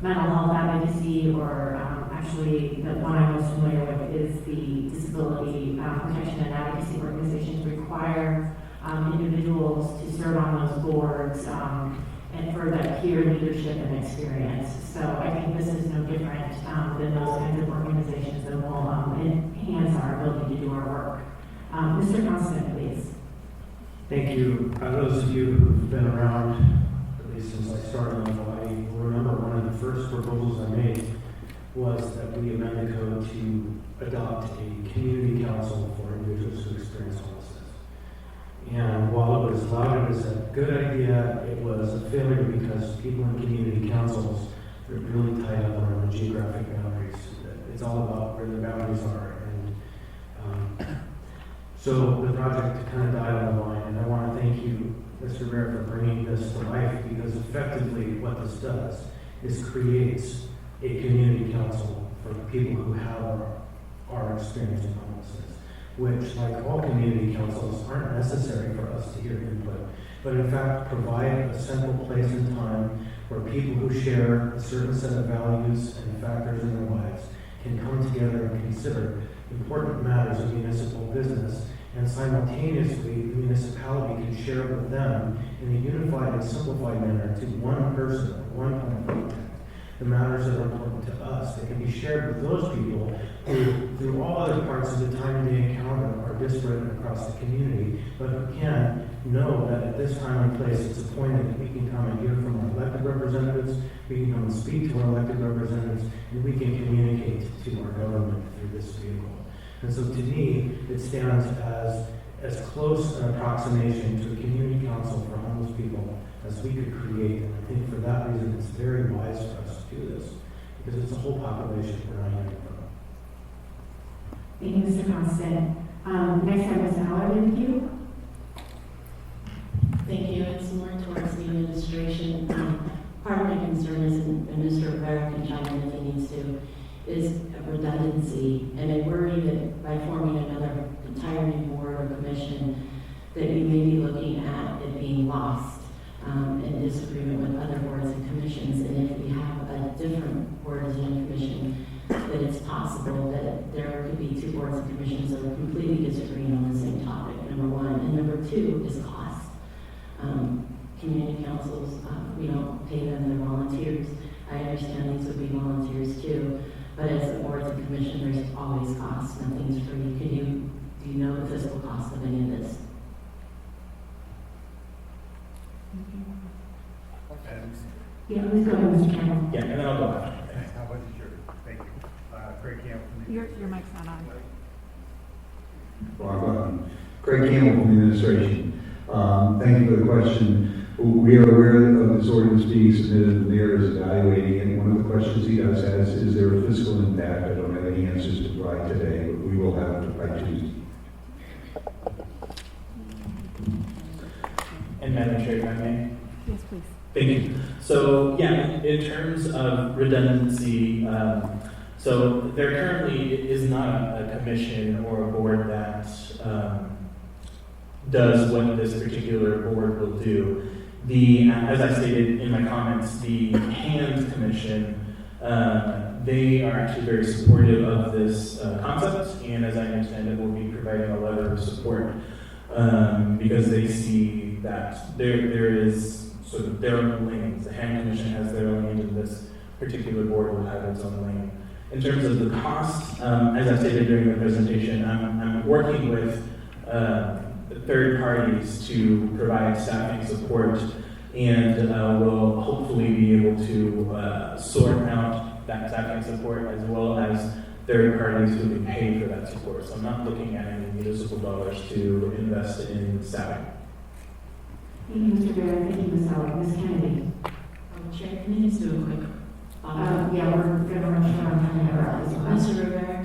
mental health advocacy or actually the one I'm most familiar with is the disability protection and advocacy organizations require individuals to serve on those boards and for that peer leadership and experience. So I think this is no different than those kinds of organizations that will enhance our ability to do our work. Mr. Constant, please. Thank you. Those of you who've been around, at least since I started, I remember one of the first proposals I made was that we amend the code to adopt a community council for individuals who experience homelessness. And while it was lauded as a good idea, it was a failure because people in community councils are really tied up on the geographic boundaries. It's all about where the boundaries are. And so the project kind of died on the vine, and I want to thank you, Mr. Bear, for bringing this to life, because effectively what this does is creates a community council for people who are experiencing homelessness, which, like all community councils, aren't necessary for us to hear input, but in fact provide a central place and time where people who share a certain set of values and factors in their lives can come together and consider important matters of municipal business, and simultaneously the municipality can share with them in a unified and simplified manner to one person, one point of contact, the matters that are important to us that can be shared with those people who, through all other parts of the time they encounter, are disparate across the community, but who can know that at this time and place it's appointed that we can come and hear from our elected representatives, we can come and speak to our elected representatives, and we can communicate to our government through this vehicle. And so to me, it stands as close an approximation to a community council for homeless people as we could create. And I think for that reason, it's very wise for us to do this, because it's a whole population we're not hearing from. Thank you, Mr. Constant. Next time, Ms. Howard, with you. Thank you. It's more towards the administration. Part of my concern is, and Mr. Rivera can chime in if he needs to, is redundancy. And I worry that by forming another entirely board or commission, that you may be looking at it being lost in disagreement with other boards and commissions. And if we have a different boards and commission, that it's possible that there could be two boards and commissions that are completely disagreeing on the same topic, number one. And number two is cost. Community councils, we don't pay them, they're volunteers. I understand these would be volunteers too, but as a boards and commission, there's always costs. Nothing's free. Do you know the fiscal cost of any of this? Yeah, please go ahead, Mr. Campbell. Yeah, and then I'll go after. How about you, sir? Thank you. Craig Campbell from the... Your mic's not on. Wrong button. Craig Campbell from the administration. Thank you for the question. We are aware of this ordinance being submitted. The mayor is evaluating it. One of the questions he does has is there a fiscal impact? I don't have any answers to provide today, but we will have it by Tuesday. And Madam Chair, if I may. Yes, please. Thank you. So, yeah, in terms of redundancy, so there currently is not a commission or a board that does what this particular board will do. As I stated in my comments, the HAND Commission, they are actually very supportive of this concept, and as I understand it, will be providing a letter of support because they see that there is sort of their own lanes. The HAND Commission has their own lane, and this particular board will have its own lane. In terms of the cost, as I stated during the presentation, I'm working with third parties to provide staffing support, and will hopefully be able to sort out that staffing support as well as third parties who can pay for that support. So I'm not looking at any municipal dollars to invest in staffing. Thank you, Mr. Barrett. Thank you, Ms. Howard. Ms. Kennedy. Chair, can you just do a quick Yeah, we're going to run short on time here as well. Mr. Rivera,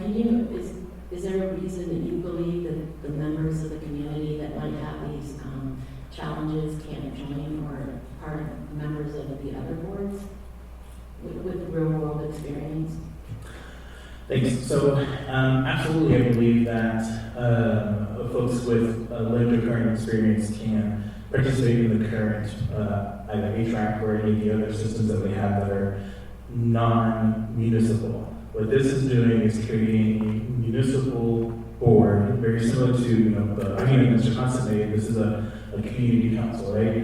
is there a reason that you believe that the members of the community that might have these challenges can't join or are members of the other boards with real world experience? Thanks. So, absolutely, I believe that folks with lived or current experience can participate in the current either HRAC or any of the other systems that we have that are non-municipal. What this is doing is creating a municipal board, very similar to the argument Mr. Constant made. This is a a community council, right?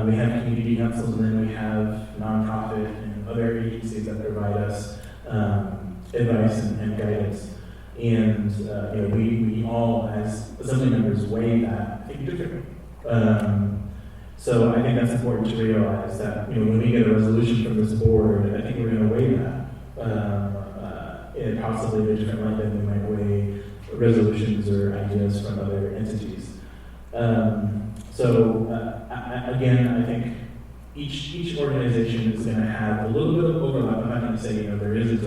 We have community councils, and then we have nonprofit and other agencies that provide us advice and guidance. And we all, as assembly members, weigh that, I think, differently. So I think that's important to realize that when we get a resolution from this board, I think we're going to weigh that in possibly a different light than we might weigh resolutions or ideas from other entities. Again, I think each organization is going to have a little bit of overlap. I'm not going to say there isn't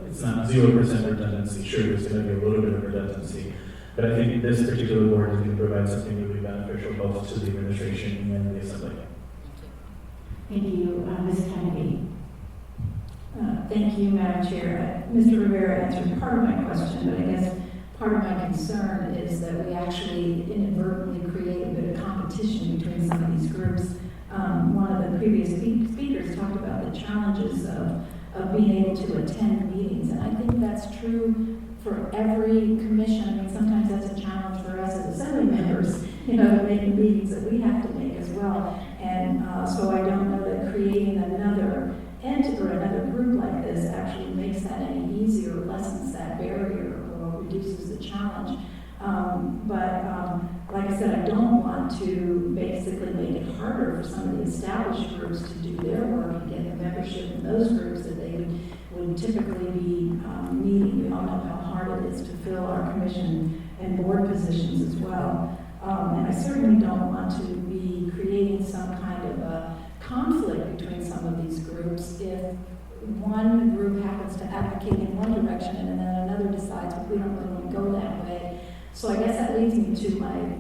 it's not 0% redundancy. Sure, there's going to be a little bit of redundancy, but I think this particular board is going to provide something that will be beneficial both to the administration and the assembly. Thank you, Ms. Kennedy. Thank you, Madam Chair. Mr. Rivera answered part of my question, but I guess part of my concern is that we actually inadvertently create a bit of competition between some of these groups. One of the previous speakers talked about the challenges of being able to attend meetings, and I think that's true for every commission. I mean, sometimes that's a challenge for us as assembly members, to make meetings that we have to make as well. And so I don't know that creating another entity or another group like this actually makes that any easier, lessens that barrier, or reduces the challenge. Like I said, I don't want to basically make it harder for some of the established groups to do their work and get the membership in those groups that they would typically be needing. We all know how hard it is to fill our commission and board positions as well. And I certainly don't want to be creating some kind of a conflict between some of these groups if one group happens to advocate in one direction and then another decides, well, we don't really want to go that way. So I guess that leads me to my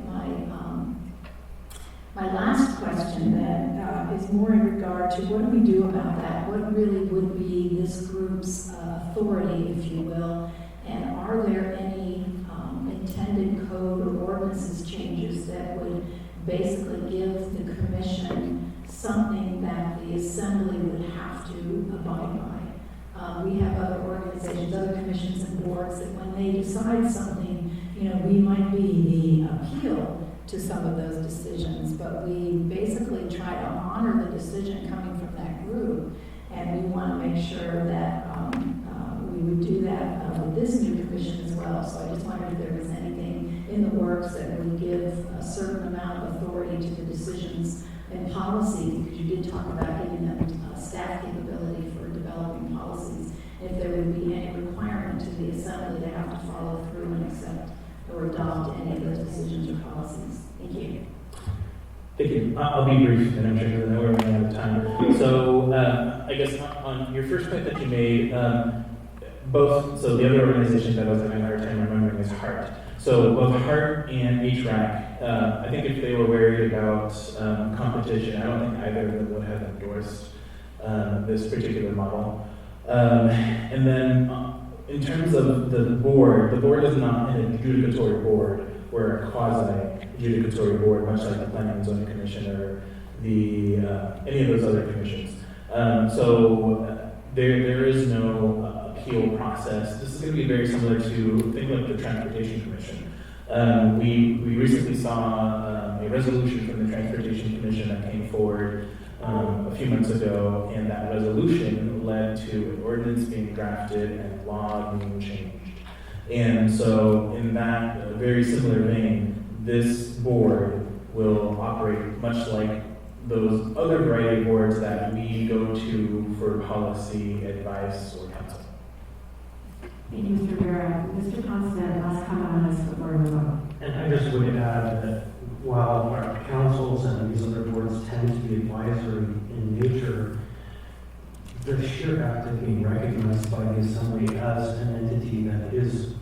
last question then, is more in regard to what do we do about that? What really would be this group's authority, if you will? And are there any intended code or ordinances changes that would basically give the commission something that the assembly would have to abide by? We have other organizations, other commissions and boards that when they decide something, we might be the appeal to some of those decisions, but we basically try to honor the decision coming from that group, and we want to make sure that we would do that with this new commission as well. So I just wondered if there was anything in the works that would give a certain amount of authority to the decisions and policy, because you did talk about giving them staff capability for developing policies. If there would be any requirement to the assembly to have to follow through and accept or adopt any of those decisions or policies. Thank you. Thank you. I'll be brief, and I'm sure I know we're running out of time. So I guess on your first point that you made, so the other organization that I was having a hard time remembering is HEART. So both HEART and HRAC, I think if they were worried about competition, I don't think either of them would have endorsed this particular model. And then in terms of the board is not an adjudicatory board. We're a quasi-adjudicatory board, much like the Planning and Zoning Commission or any of those other commissions. So there is no appeal process. This is going to be very similar to things like the Transportation Commission. We recently saw a resolution from the Transportation Commission that came forward a few months ago, and that resolution led to an ordinance being drafted and law being changed. And so in that very similar vein, this board will operate much like those other variety of boards that we go to for policy, advice, or counsel. Thank you, Mr. Rivera. Mr. Constant, last comment on this before we move on. And I just would add that while our councils and these other boards tend to be advisory in nature, the sheer act of being recognized by the assembly as an entity that is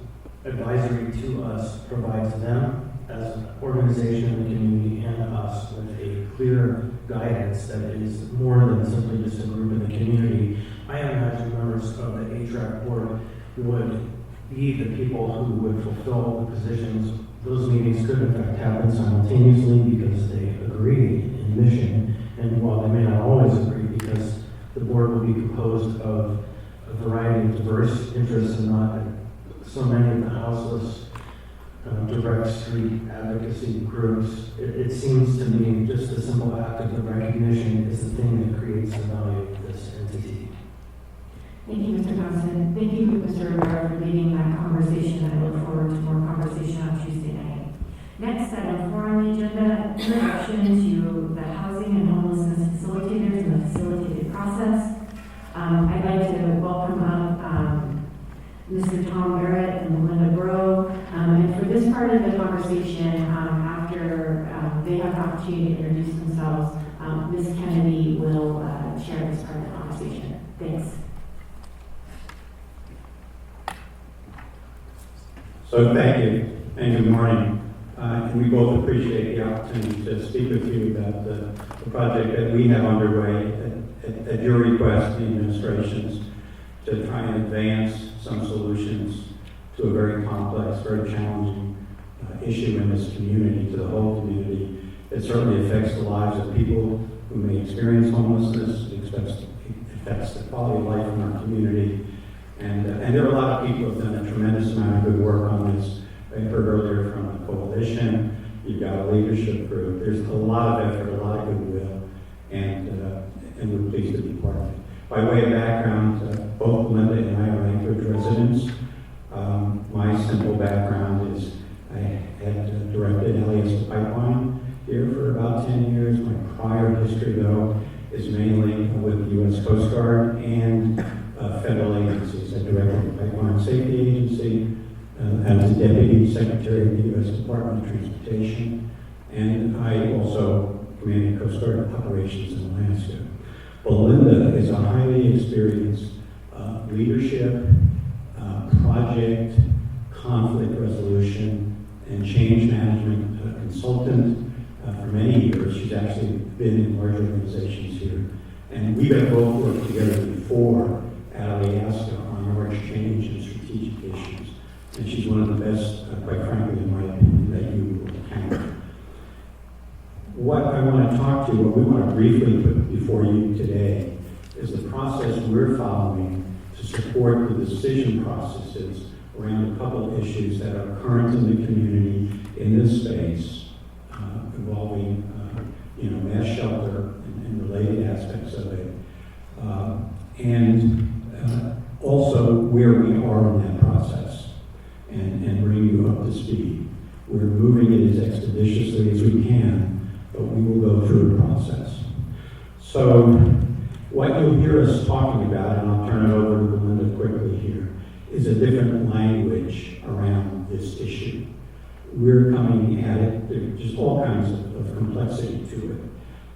advisory to us provides them as an organization in the community and us with a clear guidance that is more than simply just a group in the community. I imagine members of the HRAC board would be the people who would fulfill the positions. Those meetings could in fact happen simultaneously because they agree in mission, and while they may not always agree, because the board will be composed of a variety of diverse interests and not so many of the houseless direct street advocacy groups. It seems to me just the simple act of the recognition is the thing that creates the value of this entity. Thank you, Mr. Thompson. Thank you, Mr. Rivera, for leading that conversation. I look forward to more conversation on Tuesday night. Next item, 4 on the agenda, introduction to the housing and homelessness facilitators and the facilitated process. I'd like to welcome up Mr. Tom Barrett and Melinda Bro. And for this part of the conversation, after they have the opportunity to introduce themselves, Ms. Kennedy will share this part of the conversation. Thanks. So thank you, and good morning. And we both appreciate the opportunity to speak with you about the project that we have underway at your request, the administration's, to try and advance some solutions to a very complex, very challenging issue in this community, to the whole community. It certainly affects the lives of people who may experience homelessness. It affects the quality of life in our community. And there are a lot of people who have done a tremendous amount of good work on this. I heard earlier from the coalition. You've got a leadership group. There's a lot of effort, a lot of goodwill, and we're pleased to be part of it. By way of background, both Linda and I are Anchorage residents. My simple background is I had directed LES Pipeline here for about 10 years. My prior history, though, is mainly with the U.S. Coast Guard and federal agencies. I directed the Pipeline Safety Agency as the Deputy Secretary of the U.S. Department of Transportation, and I also commanded Coast Guard operations in Alaska. Belinda is a highly experienced leadership, project, conflict resolution, and change management consultant for many years. She's actually been in large organizations here. And we have both worked together before at Alaska on large change and strategic issues. And she's one of the best, quite frankly, in my opinion, that you will encounter. What I want to talk to you, what we want to briefly put before you today, is the process we're following to support the decision processes around a couple of issues that are current in the community in this space, involving mass shelter and related aspects of it, and also where we are in that process, and bring you up to speed. We're moving it as expeditiously as we can, but we will go through the process. So what you'll hear us talking about, and I'll turn it over to Belinda quickly here, is a different language around this issue. We're coming at it, there's just all kinds of complexity to it.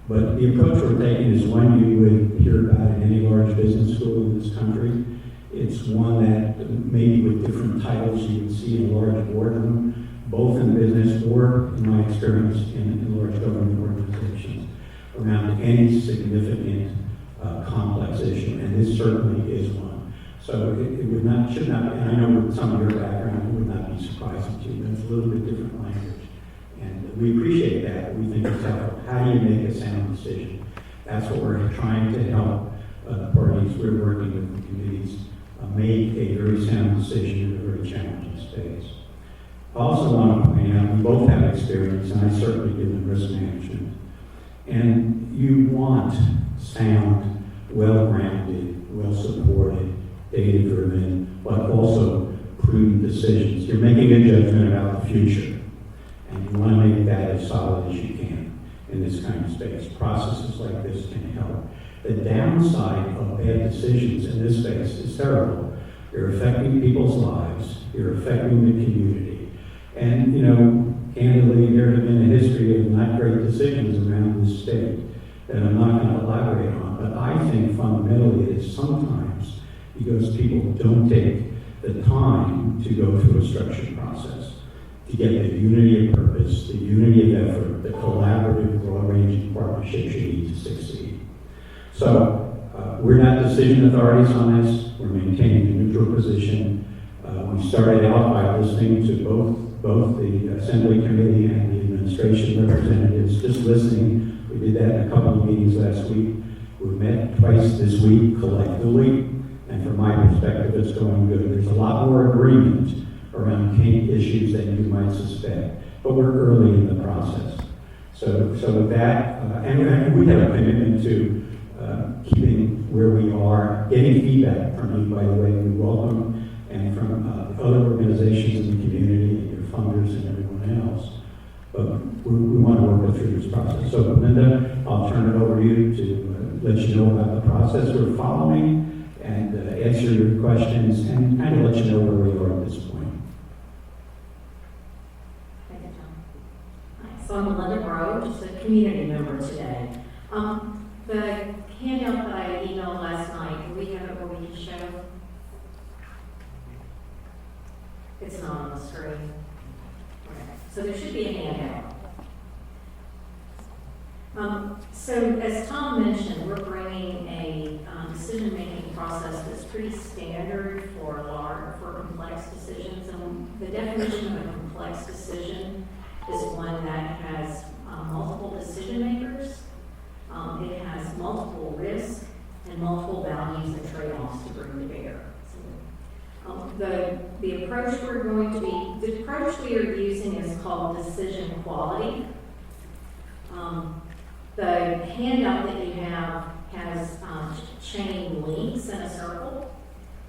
But the approach we're taking is one you would hear about in any large business school in this country. It's one that maybe with different titles you would see in a large boardroom, both in business or, in my experience, in large government organizations, around any significant complex issue, and this certainly is one. So it would not, should not, and I know with some of your background, it would not be surprising to you. It's a little bit different language. And we appreciate that. We think it's helpful. How do you make a sound decision? That's what we're trying to help the parties we're working with, the committees, make a very sound decision in a very challenging space. I also want to point out, we both have experience, and I certainly do, in risk management. And you want sound, well-grounded, well-supported, data-driven, but also prudent decisions. You're making a judgment about the future, and you want to make that as solid as you can in this kind of space. Processes like this can help. The downside of bad decisions in this space is terrible. You're affecting people's lives. You're affecting the community. And, candidly, there have been a history of not great decisions around this state that I'm not going to elaborate on. But I think fundamentally it is sometimes because people don't take the time to go through a structured process, to get the unity of purpose, the unity of effort, the collaborative, broad-ranging partnerships you need to succeed. So we're not decision authorities on this. We're maintaining a neutral position. We started out by listening to both the Assembly Committee and the administration representatives, just listening. We did that in a couple of meetings last week. We met twice this week collectively, and from my perspective, it's going good. There's a lot more agreement around kink issues that you might suspect. But we're early in the process. So with that, and we have a commitment to keeping where we are, getting feedback from you, by the way, we welcome, and from other organizations in the community, and your funders and everyone else. But we want to work through this process. So Linda, I'll turn it over to you to let you know about the process we're following and answer your questions and kind of let you know where we are at this point. Thank you, Tom. Hi, so I'm Linda Bro, just a community member today. The handout that I emailed last night, do we have it where we can show? It's not on the screen. Okay. So there should be a handout. So as Tom mentioned, we're bringing a decision-making process that's pretty standard for complex decisions. And the definition of a complex decision is one that has multiple decision makers. It has multiple risks and multiple values and trade-offs to bring to bear. The approach the approach we are using is called decision quality. The handout that you have has chain links in a circle,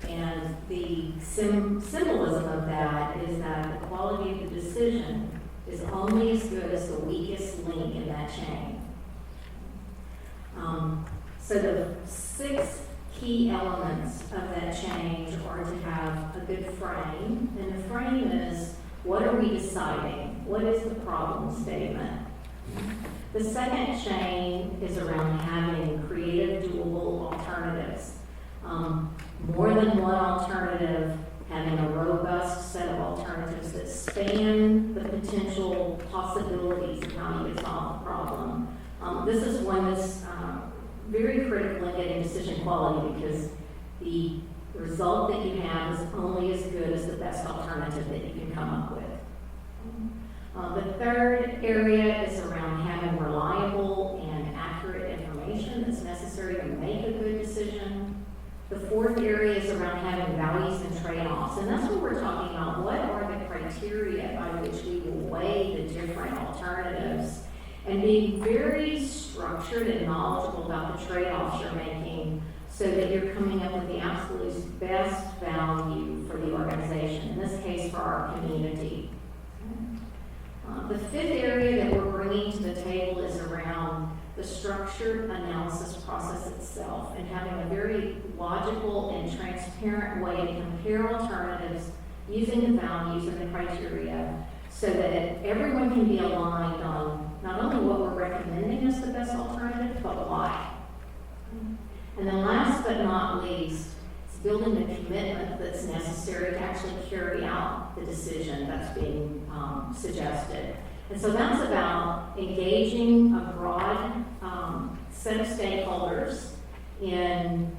and the symbolism of that is that the quality of the decision is only as good as the weakest link in that chain. So the 6 key elements of that change are to have a good frame, and the frame is, what are we deciding? What is the problem statement? The second chain is around having creative, doable alternatives. More than one alternative, having a robust set of alternatives that span the potential possibilities of how you could solve the problem. This is one that's very critical in getting decision quality, because the result that you have is only as good as the best alternative that you can come up with. The third area is around having reliable and accurate information that's necessary to make a good decision. The fourth area is around having values and trade-offs, and that's what we're talking about. What are the criteria by which we will weigh the different alternatives, and being very structured and knowledgeable about the trade-offs you're making so that you're coming up with the absolute best value for the organization, in this case for our community. The fifth area that we're bringing to the table is around the structured analysis process itself, and having a very logical and transparent way to compare alternatives using the values and the criteria so that everyone can be aligned on not only what we're recommending as the best alternative, but why. And then last but not least, it's building the commitment that's necessary to actually carry out the decision that's being suggested. And so that's about engaging a broad set of stakeholders in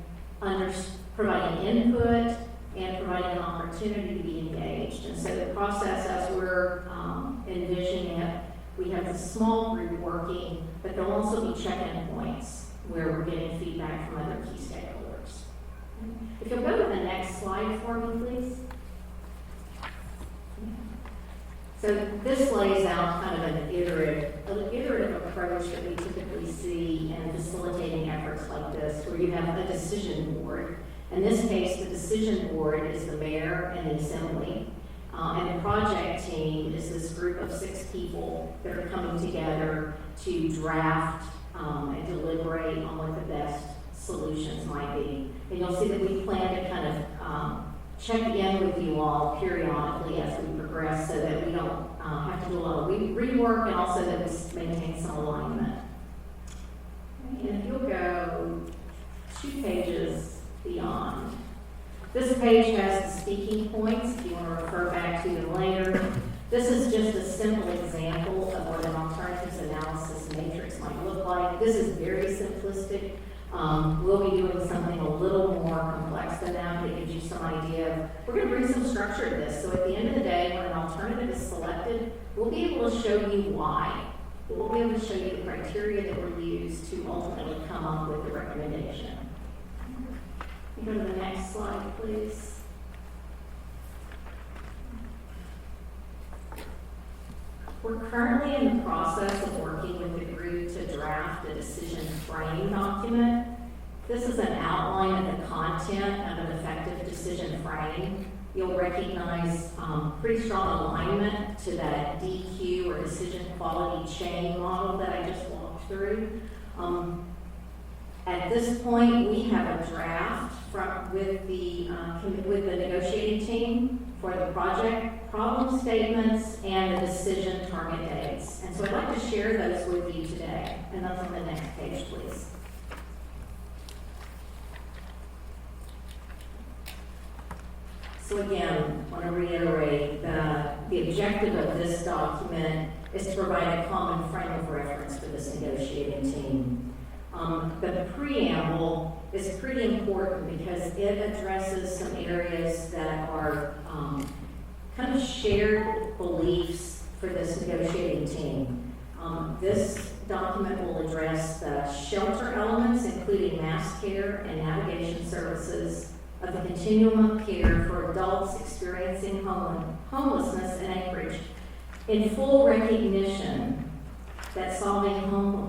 providing input and providing an opportunity to be engaged. And so the process, as we're envisioning it, we have a small group working, but there'll also be check-in points where we're getting feedback from other key stakeholders. If you'll go to the next slide for me, please. So this lays out kind of an iterative approach that we typically see in facilitating efforts like this, where you have a decision board. In this case, the decision board is the mayor and the assembly. And the project team is this group of 6 people that are coming together to draft and deliberate on what the best solutions might be. And you'll see that we plan to kind of check in with you all periodically as we progress, so that we don't have to do a lot of rework, and also that we maintain some alignment. And if you'll go 2 pages beyond. This page has the speaking points, if you want to refer back to them later. This is just a simple example of what an alternatives analysis matrix might look like. This is very simplistic. We'll be doing something a little more complex than that gives you some idea. We're going to bring some structure to this. So at the end of the day, when an alternative is selected, we'll be able to show you why. We'll be able to show you the criteria that were used to ultimately come up with the recommendation. Go to the next slide, please. We're currently in the process of working with the group to draft a decision frame document. This is an outline of the content of an effective decision frame. You'll recognize pretty strong alignment to that DQ or decision quality chain model that I just walked through. At this point, we have a draft with the negotiating team for the project problem statements and the decision target dates. And so I'd like to share those with you today. And that's on the next page, please. So again, I want to reiterate the objective of this document is to provide a common frame of reference for this negotiating team. The preamble is pretty important because it addresses some areas that are kind of shared beliefs for this negotiating team. This document will address the shelter elements, including mass care and navigation services, of the continuum of care for adults experiencing homelessness in Anchorage, in full recognition that solving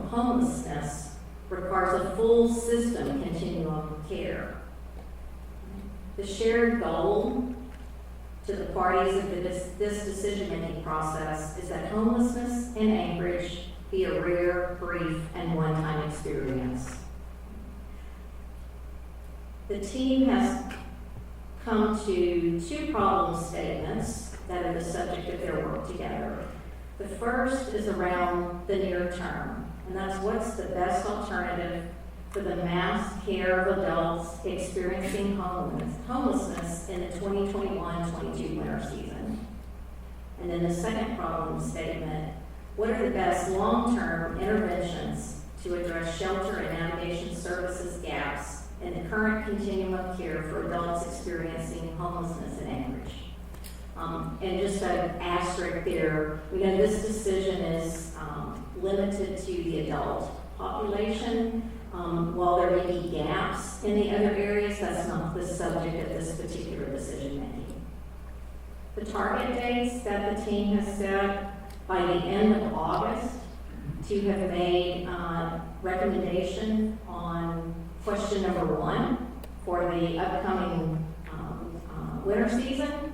homelessness requires a full system continuum of care. The shared goal to the parties of this decision-making process is that homelessness in Anchorage be a rare, brief, and one-time experience. The team has come to two problem statements that are the subject of their work together. The first is around the near term, and that's what's the best alternative for the mass care of adults experiencing homelessness in the 2021-22 winter season. And then the second problem statement, what are the best long-term interventions to address shelter and navigation services gaps in the current continuum of care for adults experiencing homelessness in Anchorage? And just an asterisk there, we know this decision is limited to the adult population. While there may be gaps in the other areas, that's not the subject of this particular decision making. The target dates that the team has set by the end of August to have made recommendation on question number 1 for the upcoming winter season,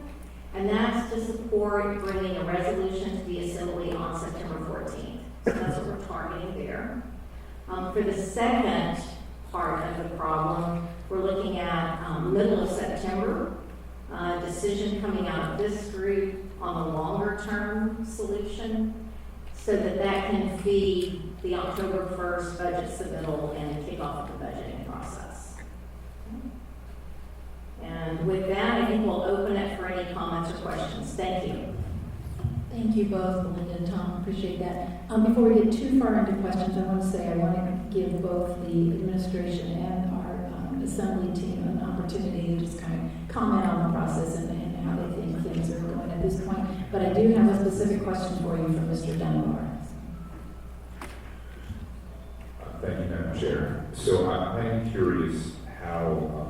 and that's to support bringing a resolution to the Assembly on September 14th. So that's what we're targeting there. For the second part of the problem, we're looking at middle of September, decision coming out of this group on a longer term solution so that can feed the October 1st budget submittal and kick off the budgeting process. And with that, I think we'll open it for any comments or questions. Thank you. Thank you both, Belinda and Tom. Appreciate that. Before we get too far into questions, I want to say I want to give both the administration and our assembly team an opportunity to just kind of comment on the process and how they think things are going at this point. But I do have a specific question for you from Mr. Dunbar. Thank you, Madam Chair. So I'm curious how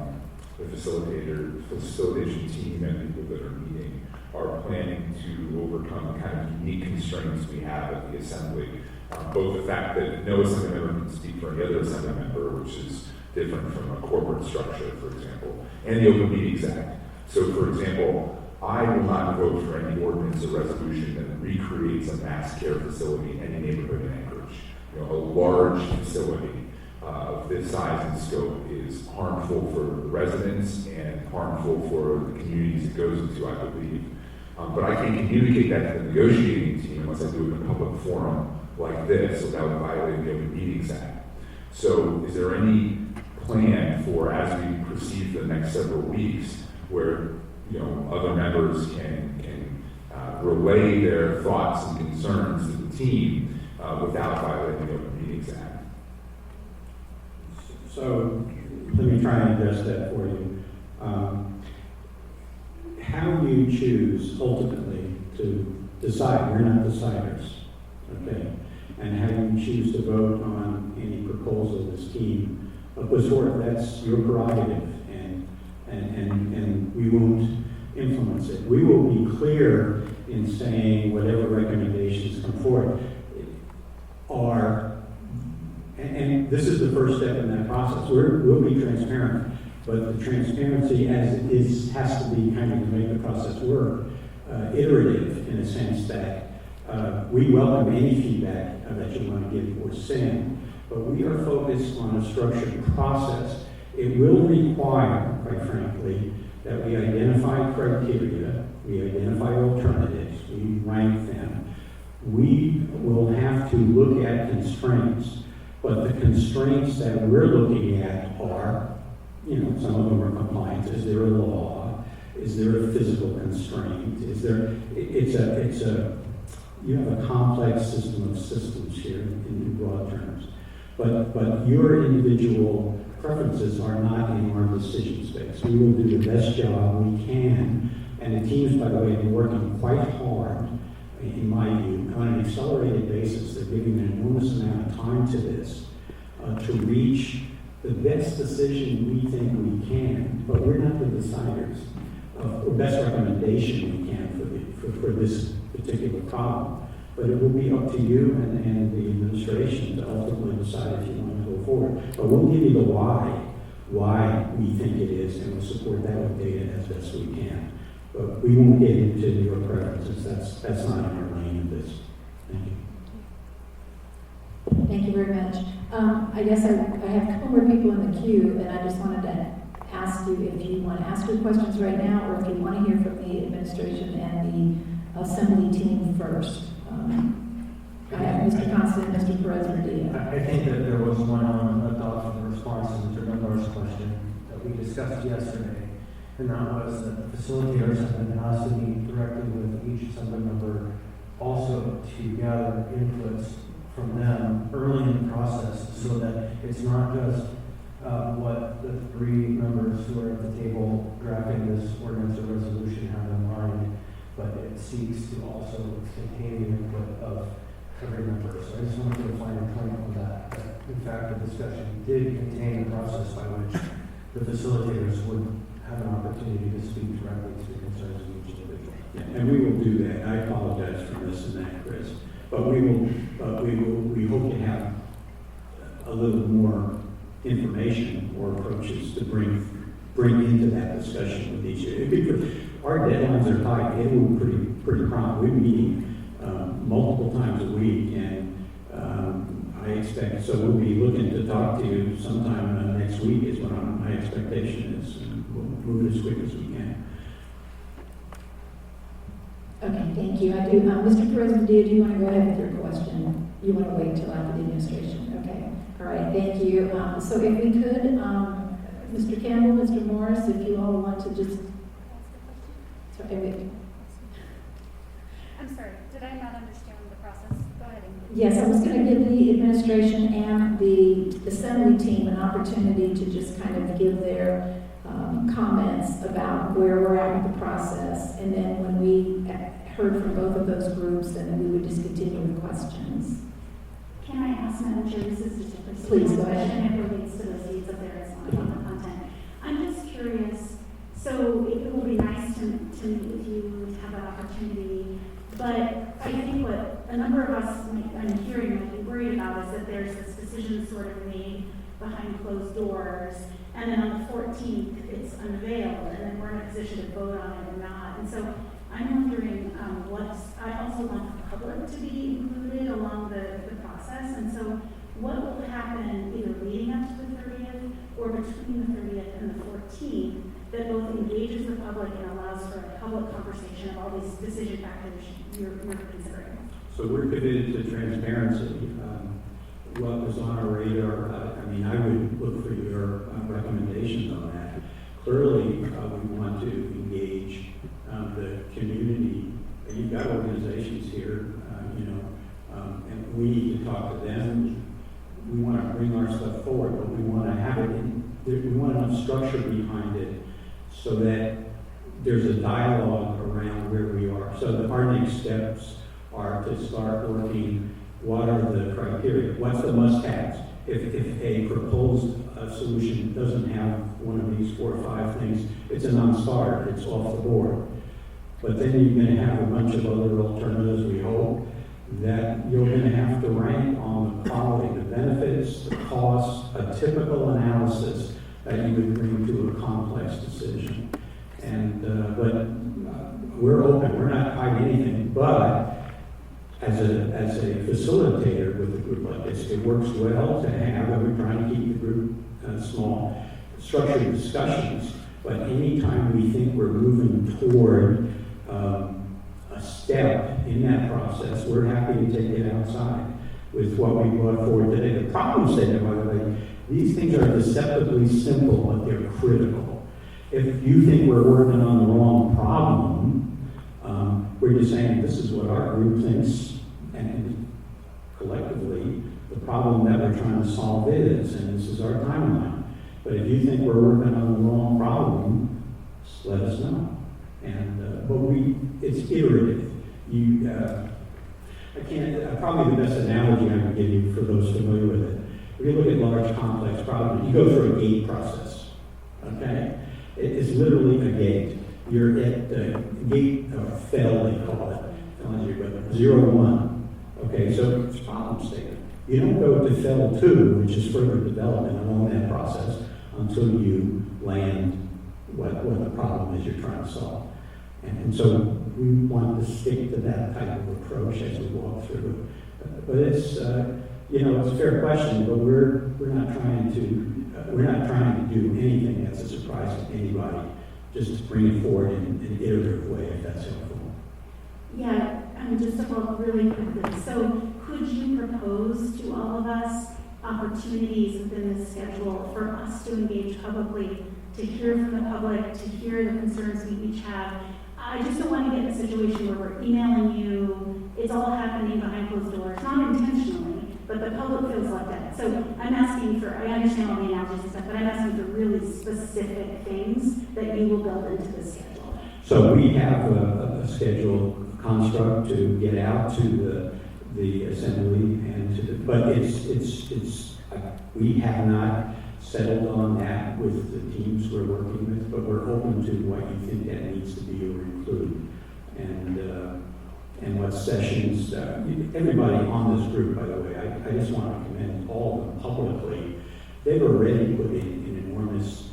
the facilitation team and people that are meeting are planning to overcome the kind of unique constraints we have at the Assembly. Both the fact that no Assembly member can speak for any other Assembly member, which is different from a corporate structure, for example, and the Open Meetings Act. So, for example, I will not vote for any ordinance or resolution that recreates a mass care facility in any neighborhood in Anchorage. You know, a large facility of this size and scope is harmful for the residents and harmful for the communities it goes into, I believe. But I can't communicate that to the negotiating team unless I do it in a public forum like this without violating the Open Meetings Act. So is there any plan for, as we proceed for the next several weeks, where other members can relay their thoughts and concerns to the team without violating the Open Meetings Act? So let me try and address that for you. How you choose ultimately to decide, we're not deciders, okay? And how you choose to vote on any proposal this team puts forth, that's your prerogative, and we won't influence it. We will be clear in saying whatever recommendations come forward are, and this is the first step in that process. We'll be transparent, but the transparency as it is has to be kind of to make the process work, iterative in a sense that we welcome any feedback that you want to give or send, but we are focused on a structured process. It will require, quite frankly, that we identify criteria, we identify alternatives, we rank them. We will have to look at constraints, but the constraints that we're looking at are, some of them are compliance. Is there a law? Is there a physical constraint? Is there, you have a complex system of systems here in broad terms. But your individual preferences are not in our decision space. We will do the best job we can, and the teams, by the way, have been working quite hard, in my view, on an accelerated basis. They're giving an enormous amount of time to this, to reach the best decision we think we can, but we're not the deciders, or best recommendation we can for this particular problem. But it will be up to you and the administration to ultimately decide if you want to go forward. But we'll give you the why we think it is, and we'll support that with data as best we can. But we won't get into your preferences. That's not in our lane of this. Thank you. Thank you very much. I guess I have a couple more people in the queue, and I just wanted to ask you if you want to ask your questions right now, or if you want to hear from the administration and the assembly team first. I have Mr. Constant, Mr. Perez-Murdia. I think that there was one element left off in the response to Mr. Dunbar's question that we discussed yesterday, and that was that the facilitators have been asked to meet directly with each assembly member, also to gather inputs from them early in the process, so that it's not just what the three members who are at the table drafting this ordinance or resolution have in mind, but it seeks to also contain the input of every member. So I just wanted to find a point on that in fact the discussion did contain a process by which the facilitators would have an opportunity to speak directly to the concerns of each individual. Yeah, and we will do that. I apologize for missing that, Chris. But we hope to have a little more information or approaches to bring into that discussion with each of you. Our deadlines are tight. It will be pretty prompt. We're meeting multiple times a week, and I expect, so we'll be looking to talk to you sometime next week is what my expectation is, and we'll move as quick as we can. Okay, thank you. I do. Mr. Perez-Murdia, do you want to go ahead with your question? You want to wait until after the administration? Okay. All right, thank you. So if we could, Mr. Campbell, Mr. Morris, if you all want to just... Sorry, wait. I'm sorry, did I not understand the process? Go ahead. Yes, I was going to give the administration and the assembly team an opportunity to just kind of give their comments about where we're at with the process. And then when we heard from both of those groups, then we would just continue with questions. Can I ask, Madam Chair, this is just a procedural Please, go ahead. question. It relates to those seats up there, it's not on the content. I'm just curious, so it will be nice to meet with you, to have that opportunity, but I think what a number of us I'm hearing might be worried about is that there's this decision sort of made behind closed doors, and then on the 14th, it's unveiled, and then we're in a position to vote on it or not. And so I'm wondering I also want the public to be included along the process, and so what will happen either leading up to the 30th or between the 30th and the 14th that both engages the public and allows for a public conversation of all these decision factors you're considering? So we're committed to transparency. What was on our radar, I would look for your recommendations on that. Clearly, we want to engage the community. You've got organizations here, and we need to talk to them. We want to bring our stuff forward, but we want to have it we want enough structure behind it so that there's a dialogue around where we are. So our next steps are to start working, what are the criteria? What's the must-haves? If a proposed solution doesn't have one of these 4 or 5 things, it's a non-starter, it's off the board. But then you're gonna have a bunch of other alternatives, we hope, that you're gonna have to rank on the quality, the benefits, the costs, a typical analysis that you would bring to a complex decision. And, but we're open, we're not hiding anything, but as a facilitator with a group like this, it works well to have, and we're trying to keep the group small, structured discussions, but anytime we think we're moving toward a step in that process, we're happy to take it outside with what we brought forward today. The problem statement, by the way, these things are deceptively simple, but they're critical. If you think we're working on the wrong problem, we're just saying this is what our group thinks, and collectively, the problem that we're trying to solve is, and this is our timeline. But if you think we're working on the wrong problem, just let us know. And but it's iterative. Probably the best analogy I can give you for those familiar with it. If you look at large complex problems, you go through a gate process. Okay, it's literally a gate. You're at the gate of FEL, they call it, 0-1. Okay, so it's problem statement. You don't go to FEL 2, which is further development along that process, until you land what the problem is you're trying to solve. And so we want to stick to that type of approach as we walk through. But it's, it's a fair question, but we're not trying to do anything that's a surprise to anybody. Just bring it forward in an iterative way, if that's helpful. Yeah, just to follow up really quickly. So could you propose to all of us opportunities within the schedule for us to engage publicly, to hear from the public, to hear the concerns we each have? I just don't want to get in a situation where we're emailing you, it's all happening behind closed doors, not intentionally, but the public feels left out. So I'm asking for, I understand all the analogies and stuff, but I'm asking for really specific things that you will build into the schedule. So we have a schedule construct to get out to the assembly and to the, but it's we have not settled on that with the teams we're working with, but we're open to what you think that needs to be or include, and what sessions. Everybody on this group, by the way, I just want to commend all of them publicly. They've already put in enormous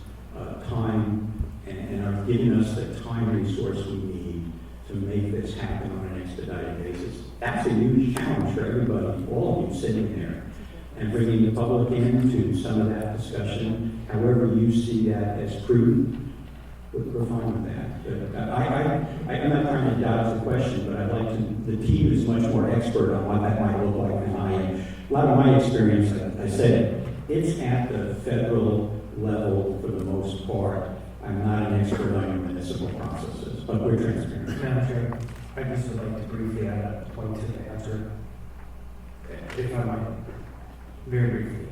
time and are giving us the time resource we need to make this happen on an expedited basis. That's a huge challenge for everybody, all of you sitting there, and bringing the public into some of that discussion. However you see that as prudent, we're fine with that. But I'm not trying to dodge the question, but I'd like to, the team is much more expert on what that might look like than I am. A lot of my experience, I said, it's at the federal level for the most part. I'm not an expert on municipal processes, but we're transparent. Madam Chair, I just would like to briefly add a point to the answer, if I might, very briefly.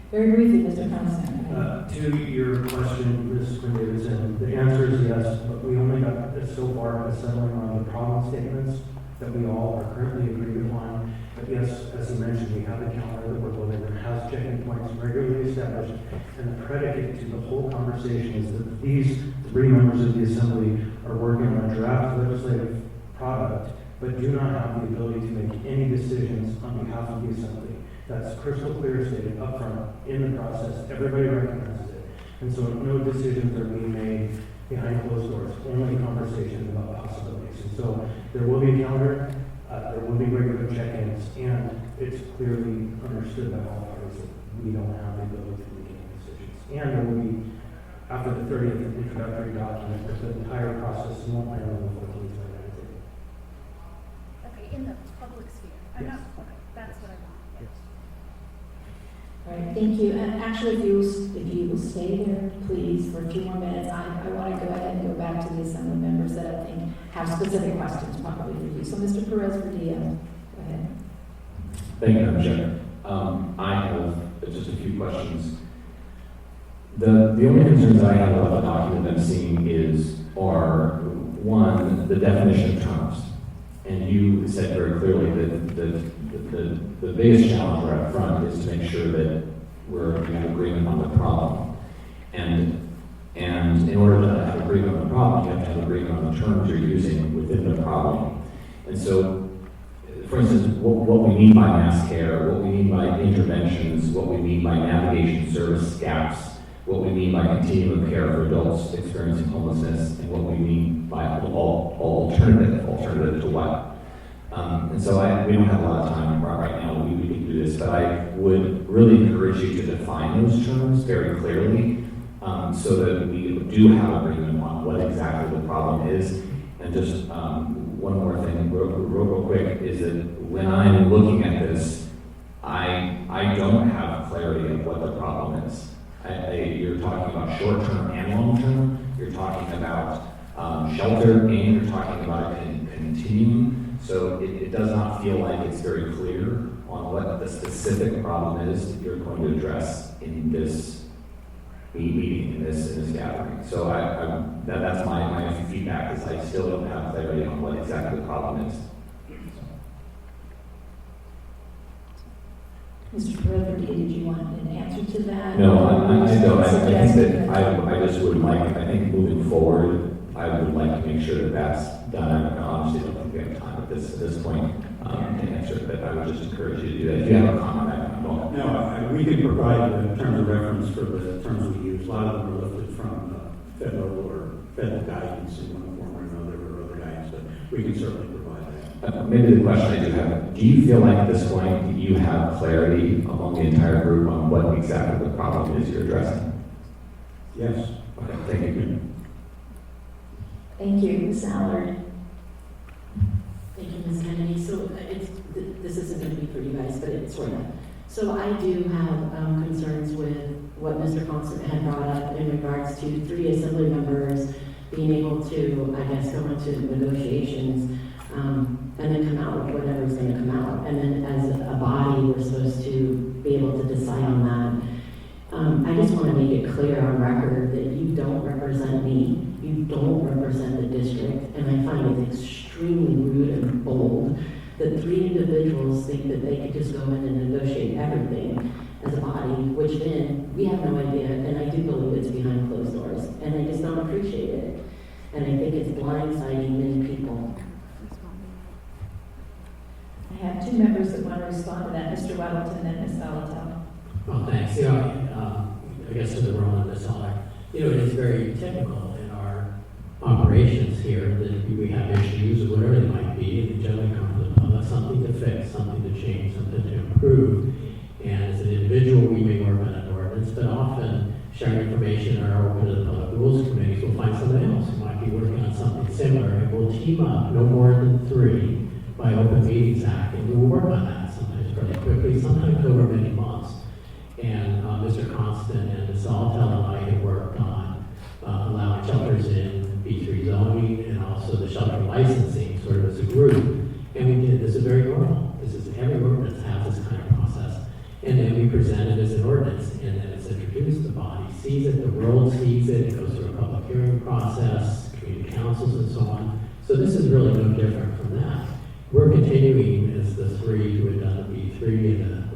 Very briefly, Mr. Thompson. To your question, Ms. Quinn-Davidson, the answer is yes, but we only got so far as settling on the problem statements that we all are currently agreed upon. But yes, as you mentioned, we have a calendar that we're building that has checking points regularly established, and the predicate to the whole conversation is that these three members of the Assembly are working on a draft legislative product, but do not have the ability to make any decisions on behalf of the Assembly. That's crystal clear stated upfront in the process. Everybody recognizes it. And so no decisions are being made behind closed doors, only conversations about possibilities. And so there will be a calendar, there will be regular check-ins, and it's clearly understood by all parties that we don't have the ability to make any decisions. And there will be, after the 30th introductory document, the entire process won't land on the 14th or 19th. Okay, in the public sphere. Yes. That's what I want. Yes. All right, thank you. And actually, if you will stay there, please, for a few more minutes, I want to go ahead and go back to the Assembly members that I think have specific questions probably for you. So Mr. Perez-Verdilla, go ahead. Thank you, Madam Chair. I have just a few questions. The only concerns I have about the document I'm seeing are, one, the definition of terms. And you said very clearly that the biggest challenge right up front is to make sure that we have agreement on the problem. And in order to have agreement on the problem, you have to have agreement on the terms you're using within the problem. And so, for instance, what we mean by mass care, what we mean by interventions, what we mean by navigation service gaps, what we mean by continuum of care for adults experiencing homelessness, and what we mean by alternative to what. And so we don't have a lot of time right now, we can do this, but I would really encourage you to define those terms very clearly so that we do have agreement on what exactly the problem is. And just one more thing real quick is that when I'm looking at this, I don't have clarity of what the problem is. You're talking about short-term and long-term, you're talking about shelter, and you're talking about a continuum. So it does not feel like it's very clear on what the specific problem is that you're going to address in this meeting, in this gathering. So that's my feedback, is I still don't have clarity on what exactly the problem is. Mr. Rutherford, did you want an answer to that? No, I don't. I think that I just would like, I think moving forward, I would like to make sure that that's done. I honestly don't think we have time at this point to answer it, but I would just encourage you to do that. If you have a comment, I don't. No, we can provide terms of reference for the terms we use. A lot of them are lifted from federal guidance in one form or another, or other guidance, but we can certainly provide that. Maybe the question I do have, do you feel like at this point you have clarity among the entire group on what exactly the problem is you're addressing? Yes. Okay, thank you. Thank you, Ms. Allard. Thank you, Ms. Kennedy. So this isn't going to be for you guys, but it's sort of. So I do have concerns with what Mr. Constant had brought up in regards to 3 assembly members being able to, I guess, go into negotiations and then come out with whatever's going to come out. And then as a body, we're supposed to be able to decide on that. I just want to make it clear on record that you don't represent me. You don't represent the district, and I find it extremely rude and bold that 3 individuals think that they could just go in and negotiate everything as a body, which then we have no idea, and I do believe it's behind closed doors, and I just don't appreciate it. And I think it's blindsiding many people. I have 2 members that want to respond to that, Mr. Weddleton and Ms. Valatel. Well, thanks. I guess to the role of Ms. Allard, it is very typical in our operations here that we have issues, or whatever they might be, and they generally come to the public, something to fix, something to change, something to improve. And as an individual, we may work on an ordinance, but often sharing information or open to the public rules committees, we'll find somebody else who might be working on something similar, and we'll team up no more than 3 by Open Meetings Act, and we'll work on that sometimes pretty quickly, sometimes over many months. And Mr. Constant and Ms. Salatel and I have worked on allowing shelters in B3 zoning and also the shelter licensing sort of as a group. And we did, this is very normal. This is every ordinance has this kind of process. And then we present it as an ordinance, and then it's introduced, the body sees it, the world sees it, it goes through a public hearing process, community councils and so on. So this is really no different from that. We're continuing as the 3 who had done the B3 and the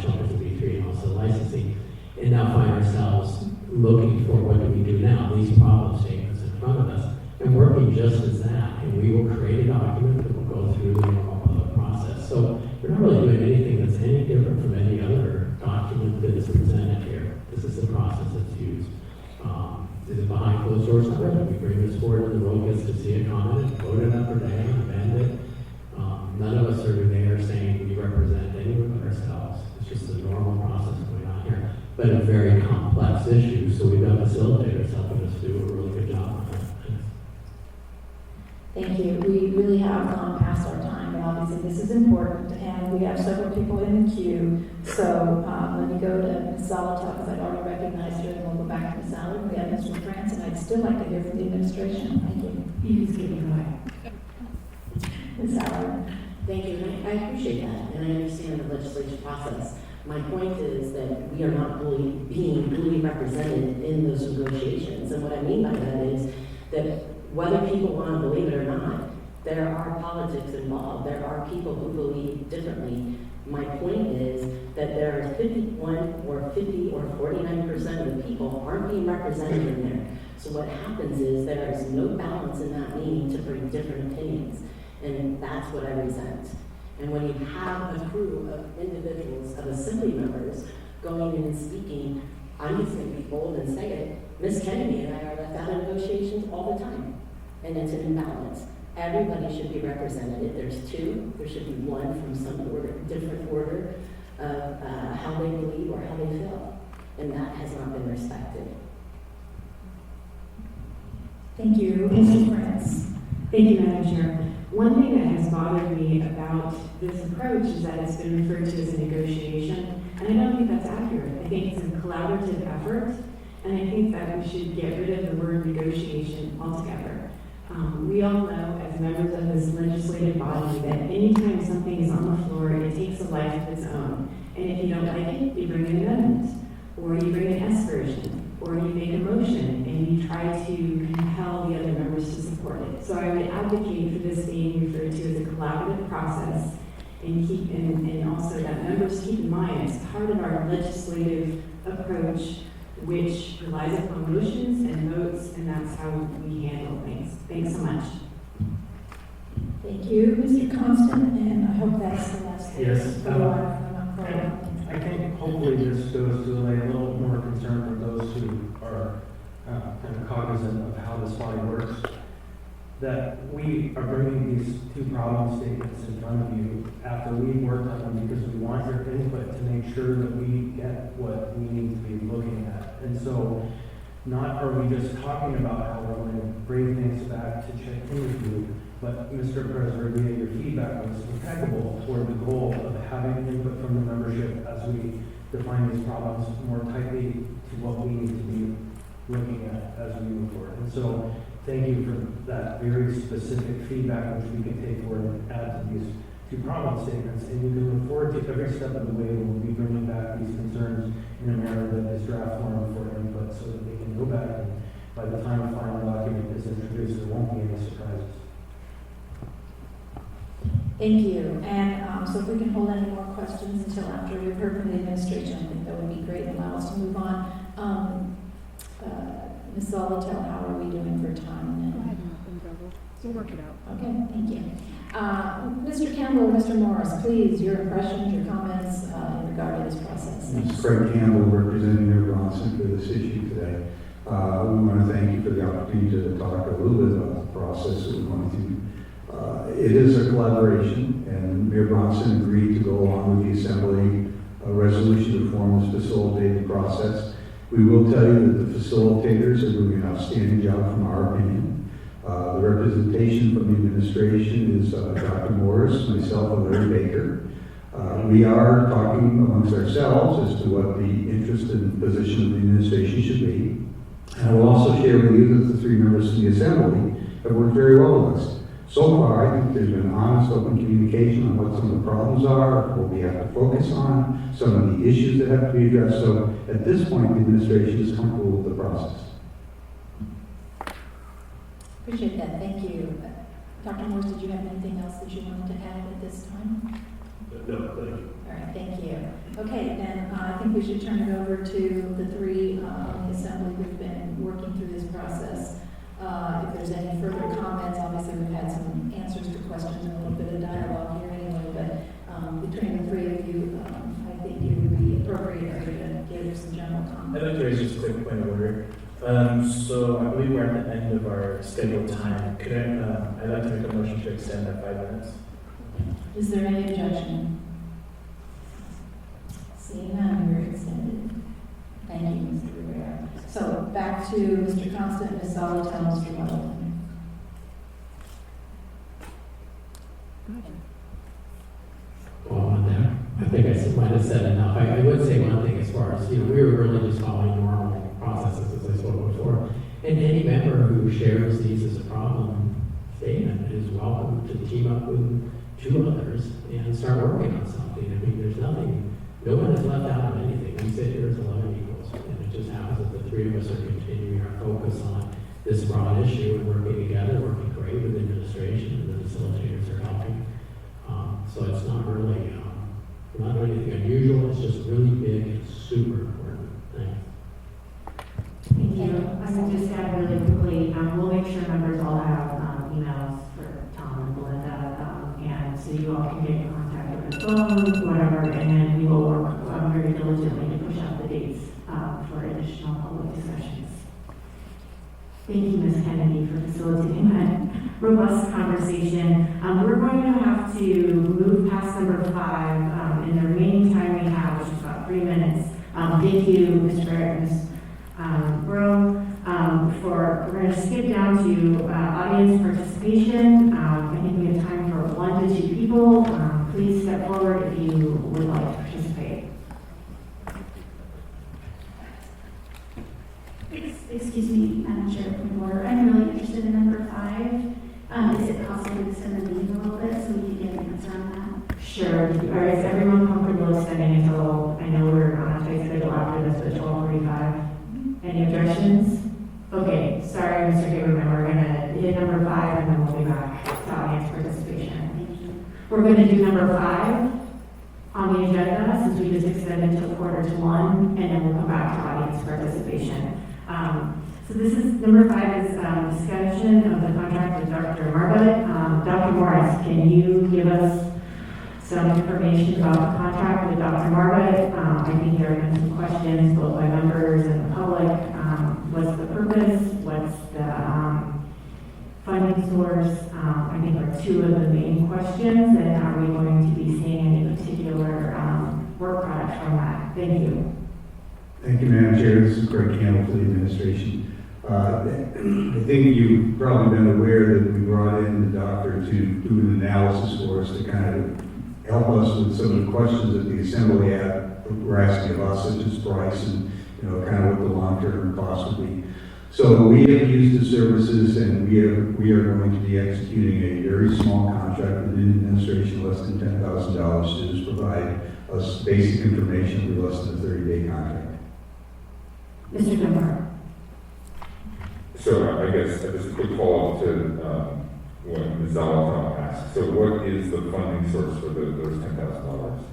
shelters of B3 and also licensing, and now find ourselves looking for what do we do now, these problem statements in front of us, and working just as that. And we will create a document that will go through the normal public process. So we're not really doing anything that's any different from any other document that is presented here. This is the process that's used. Is it behind closed doors? Not really. We bring this forward and the world gets to see it, comment it, vote it up or down, amend it. None of us are there saying we represent anyone but ourselves. It's just the normal process going on here. But a very complex issue, so we've got facilitators helping us do a really good job on it. Thank you. We really have gone past our time, but obviously this is important, and we have several people in the queue. So let me go to Ms. Salatel, because I've already recognized her, and we'll go back to Ms. Allard. We have Mr. France, and I'd still like to hear from the administration. Thank you. You just give me away. Ms. Allard. Thank you, and I appreciate that, and I understand the legislative process. My point is that we are not being duly represented in those negotiations, and what I mean by that is that whether people want to believe it or not, there are politics involved. There are people who believe differently. My point is that there are 51 or 50 or 49% of the people aren't being represented in there. So what happens is there is no balance in that meeting to bring different opinions, and that's what I resent. And when you have a crew of individuals, of assembly members, going in and speaking, I'm just going to be bold and say it, Miss Kennedy and I are left out of negotiations all the time, and it's an imbalance. Everybody should be represented. If there's two, there should be one from some order, different order of how they believe or how they feel, and that has not been respected. Thank you. Mr. France. Thank you, Madam Chair. One thing that has bothered me about this approach is that it's been referred to as a negotiation, and I don't think that's accurate. I think it's a collaborative effort, and I think that we should get rid of the word negotiation altogether. We all know, as members of this legislative body, that anytime something is on the floor, it takes a life of its own. And if you don't like it, you bring an amendment, or you bring an S version, or you make a motion, and you try to compel the other members to support it. So I would advocate for this being referred to as a collaborative process, and also that members keep in mind it's part of our legislative approach, which relies upon motions and votes, and that's how we handle things. Thanks so much. Thank you, Mr. Constant, and I hope that's the last thing. Yes. For I think hopefully this goes to allay a little more concern for those who are kind of cognizant of how this body works, that we are bringing these two problem statements in front of you after we've worked on them because we want your input to make sure that we get what we need to be looking at. And so not are we just talking about how we're going to bring things back to check in with you, but Mr. President, your feedback was impeccable toward the goal of having input from the membership as we define these problems more tightly to what we need to be looking at as we move forward. And so thank you for that very specific feedback, which we can take forward and add to these two problem statements. And you can look forward to every step of the way we'll be bringing back these concerns in a manner that is draft form for input so that they can go back and by the time the final document is introduced, there won't be any surprises. Thank you. And so if we can hold any more questions until after we've heard from the administration, I think that would be great and allow us to move on. Ms. Zolotel, how are we doing for time? Go ahead, we'll work it out. Okay, thank you. Mr. Campbell, Mr. Morris, please, your impressions, your comments in regard to this process. This is Craig Campbell representing Mayor Bronson for this issue today. We want to thank you for the opportunity to talk a little bit about the process that we're going through. It is a collaboration, and Mayor Bronson agreed to go along with the Assembly resolution to form this facilitated process. We will tell you that the facilitators are doing an outstanding job from our opinion. The representation from the administration is Dr. Morris, myself, and Larry Baker. We are talking amongst ourselves as to what the interest and position of the administration should be. And I will also share with you that the three members of the Assembly have worked very well with us. So far, I think there's been honest, open communication on what some of the problems are, what we have to focus on, some of the issues that have to be addressed. So at this point, the administration is comfortable with the process. Appreciate that. Thank you. Dr. Morris, did you have anything else that you wanted to add at this time? No, thank you. All right, thank you. Okay, then I think we should turn it over to the three on the Assembly who've been working through this process. If there's any further comments, obviously we've had some answers to questions and a little bit of dialogue here anyway, but between the three of you, I think it would be appropriate for you to give some general comments. I'd like to raise just a quick point of order. So I believe we're at the end of our scheduled time. Could I'd like to make a motion to extend that 5 minutes. Is there any objection? Seeing none, we're extended. Thank you, Mr. Rivera. So back to Mr. Constant, Ms. Zolotel, Mr. Weldon. Well, on that, I think I might have said enough. I would say one thing as far as, we were really just following normal processes, as I spoke before. And any member who shares these as a problem statement is welcome to team up with 2 others and start working on something. I mean, there's nothing, no one is left out of anything. We sit here as 11 equals, and it just happens that the 3 of us are continuing our focus on this broad issue and working together, working great with the administration, and the facilitators are helping. So it's not really, not anything unusual, it's just really big and super important. Thanks. Thank you. I would just add really phone, whatever, and then we will work very diligently to push out the dates for additional public discussions. Thank you, Ms. Kennedy, for facilitating that robust conversation. We're going to have to move past number 5 in the remaining time we have, which is about 3 minutes. Thank you, Ms. Barrett and Ms. We're going to skip down to audience participation. I think we have time for 1 to 2 people. Please step forward if you would like to participate. Excuse me, Madam Chair, point of order. I'm really interested in number 5. Is it possible to extend the meeting a little bit so we can get an answer on that? Sure. All right, is everyone comfortable extending until, I know we're on a tight schedule after this, but 12:45? Any objections? Okay, sorry, Mr. Haberman, we're going to hit number 5 and then we'll be back to audience participation. Thank you. We're going to do number 5 on the agenda since we just extended till 1:45, and then we'll come back to audience participation. So this is, number 5 is discussion of the contract with Dr. Margaret. Dr. Morris, can you give us some information about the contract with Dr. Margaret? I think there have been some questions both by members and the public. What's the purpose? What's the funding source? I think are 2 of the main questions, and are we going to be seeing any particular work products from that? Thank you. Thank you, Madam Chair. This is Greg Campbell for the administration. I think you've probably been aware that we brought in the doctor to do an analysis for us to kind of help us with some of the questions that the Assembly were asking of us, such as price and, kind of what the long-term cost would be. So we have used the services, and we are going to be executing a very small contract with an administration less than $10,000 to just provide us basic information for less than a 30-day contract. Mr. Dunbar. So I guess just a quick follow-up to what Ms. Zalatow asked. So what is the funding source for those $10,000?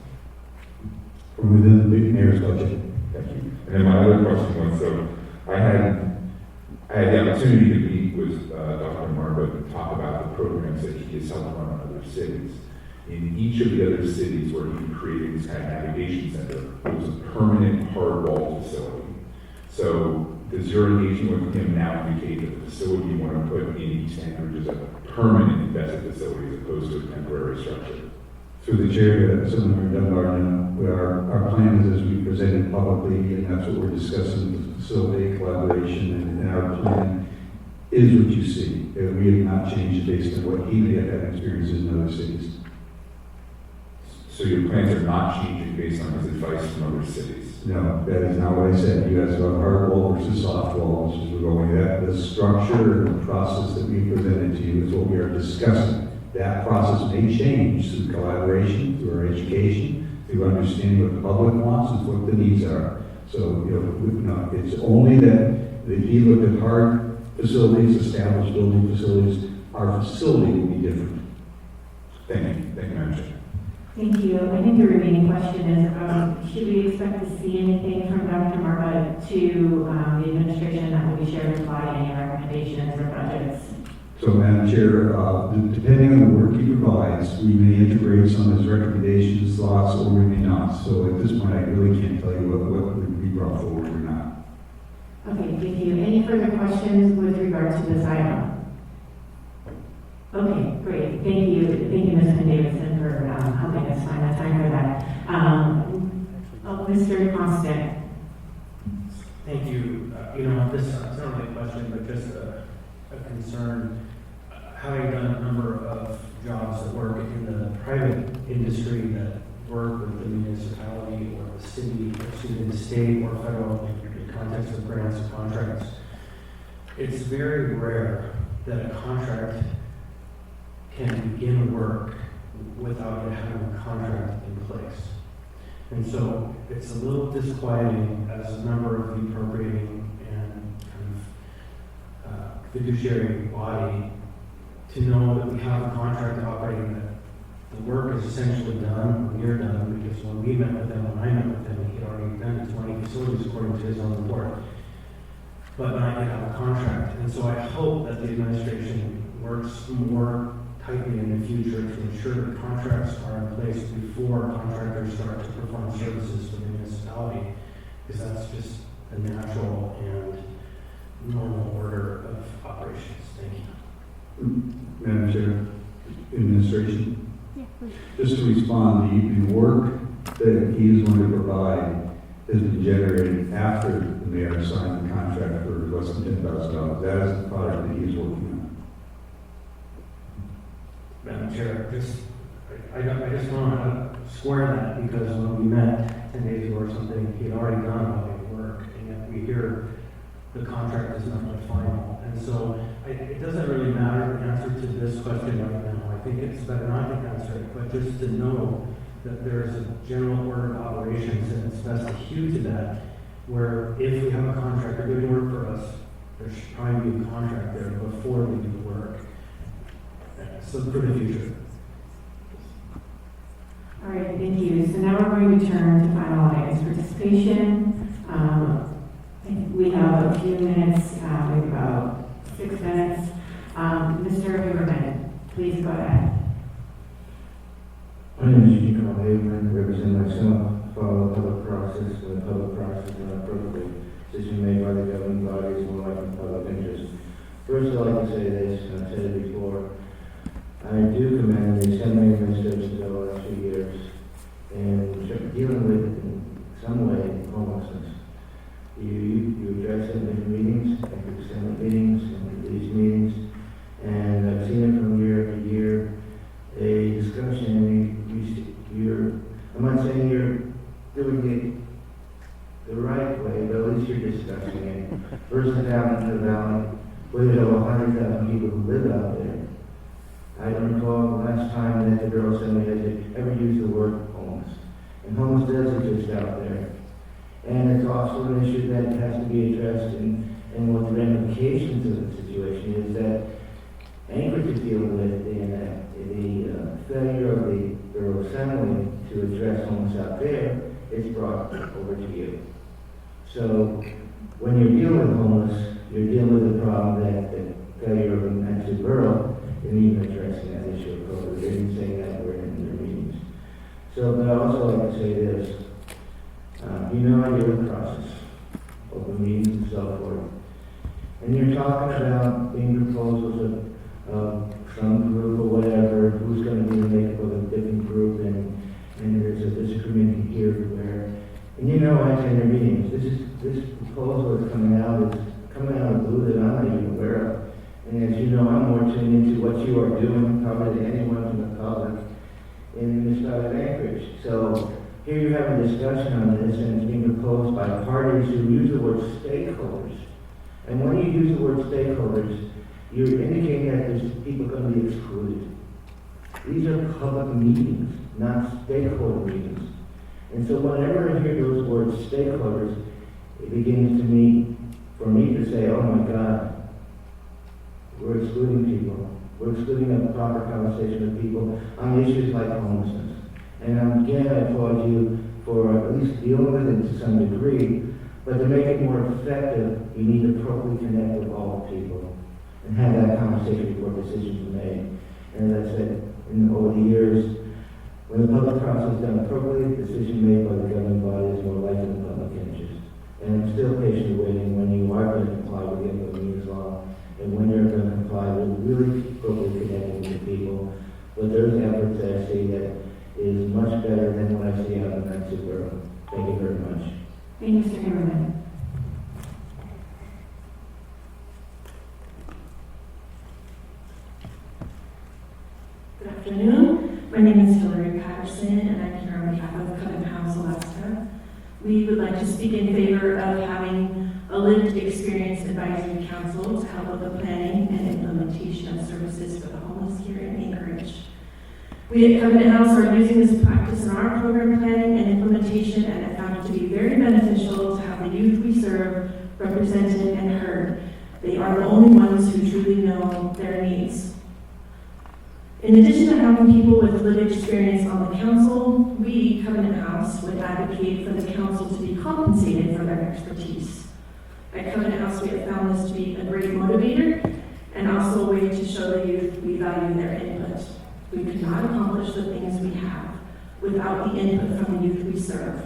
From within the mayor's budget. Thank you. And then my other question was, so I had the opportunity to meet with Dr. Margaret and talk about the programs that he has helped run in other cities. In each of the other cities where he created this kind of navigation center, it was a permanent hard-wall facility. So does your engagement with him now indicate that the facility you want to put in East Anchorage is a permanent invested facility as opposed to a temporary structure? Through the chair, Senator Dunbar, our plan is as we presented publicly, and that's what we're discussing with the facility collaboration, and our plan is what you see. We have not changed based on what he may have had experiences in other cities. So your plans are not changing based on his advice from other cities? No, that is not what I said. You asked about hard wall versus soft walls. We're going that the structure and the process that we presented to you is what we are discussing. That process may change through collaboration, through our education, through understanding what the public wants and what the needs are. So, it's only that if you look at hard facilities, established building facilities, our facility will be different. Thank you. Thank you, Madam Chair. Thank you. I think the remaining question is, should we expect to see anything from Dr. Margaret to the administration that will be shared with body, any recommendations or budgets? So, Madam Chair, depending on the work he provides, we may integrate some of his recommendations, thoughts, or we may not. So at this point, I really can't tell you what would be brought forward or not. Okay, thank you. Any further questions with regard to this item? Okay, great. Thank you. Thank you, Ms. Davidson, for helping us find the time for that. Mr. Constant. Thank you. This is not really a question, but just a concern. Having done a number of jobs that work in the private industry that work with the municipality or the city, or the state or federal in the context of grants or contracts, it's very rare that a contract can begin work without having a contract in place. And so it's a little disquieting as a member of the appropriating and kind of fiduciary body to know that we have a contract operating, that the work is essentially done, or near done, because when we met with them, when I met with them, he had already done 20 facilities according to his own report, but not yet have a contract. And so I hope that the administration works more tightening in the future to ensure that contracts are in place before contractors start to perform services for the municipality, because that's just a natural and normal order of operations. Thank you. Madam Chair, Administration, Yeah, please. just to respond, the work that he is going to provide has been generated after the mayor signed the contract for less than $10,000. That is the product that he is working on. Madam Chair, I just want to square that, because when we met 10 days ago or something, he had already done all the work, and yet we hear the contract is not yet final. And so it doesn't really matter the answer to this question right now. I think it's better not to answer it, but just to know that there's a general order of operations, and it's best to hew to that, where if we have a contractor doing work for us, there should probably be a contract there before we do the work. So for the future. All right, thank you. So now we're going to turn to final audience participation. We have a few minutes, we have about 6 minutes. Mr. Haberman, please go ahead. My name is Eugene Haberman, represent myself, follow the public process. When the public process is not appropriate, decision made by the governing body is more like the public interest. First, I'd like to say this, and I've said it before. I do commend the Assembly administration over the last few years in dealing with, in some way, homelessness. You address it in different meetings, like the Senate meetings, and these meetings, and I've seen it from year to year, a discussion, I'm not saying you're doing it the right way, but at least you're discussing it. Versus down into the valley, where there's over 100,000 people who live out there. I don't recall the last time that the Bureau Assembly has ever used the word homeless. And homeless does exist out there. And it's also an issue that has to be addressed, and what the ramifications of the situation is that Anchorage is dealing with the failure of the Bureau Assembly to address homeless out there. It's brought over to you. So when you're dealing with homeless, you're dealing with a problem that the failure of the Manchester Borough isn't even addressing that issue appropriately. They didn't say that word in their meetings. So, but I also like to say this. You know I deal with process, open meetings and so forth. And you're talking about being proposals of some group or whatever, who's going to be the makeup of a different group, and there's a disagreement here where, and you know I attend your meetings. This proposal that's coming out of the blue that I'm not even aware of. And as you know, I'm more tuned into what you are doing, probably than anyone from the public in this side of Anchorage. So here you have a discussion on this, and it's being proposed by parties who use the word stakeholders. And when you use the word stakeholders, you're indicating that there's people going to be excluded. These are public meetings, not stakeholder meetings. And so whenever I hear those words stakeholders, it begins for me to say, oh my God, we're excluding people. We're excluding a proper conversation with people on issues like homelessness. And again, I applaud you for at least dealing with it to some degree, but to make it more effective, you need to appropriately connect with all people and have that conversation before decisions are made. And as I said, over the years, when the public process is done appropriately, the decision made by the governing body is more likely the public interest. And I'm still patiently waiting when you are going to comply with the input means law, and when you're going to comply with really appropriately connecting with people. But there's efforts that I see that is much better than what I see out in that super. Thank you very much. Thank you, Mr. Haberman. Good afternoon. My name is Hillary Patterson, and I'm here on behalf of Covenant House, Alaska. We would like to speak in favor of having a lived experience advisory council to help with the planning and implementation of services for the homeless here in Anchorage. We at Covenant House are using this practice in our program planning and implementation, and have found it to be very beneficial to have the youth we serve represented and heard. They are the only ones who truly know their needs. In addition to having people with lived experience on the council, we, Covenant House, would advocate for the council to be compensated for their expertise. At Covenant House, we have found this to be a great motivator and also a way to show the youth we value their input. We could not accomplish the things we have without the input from the youth we serve.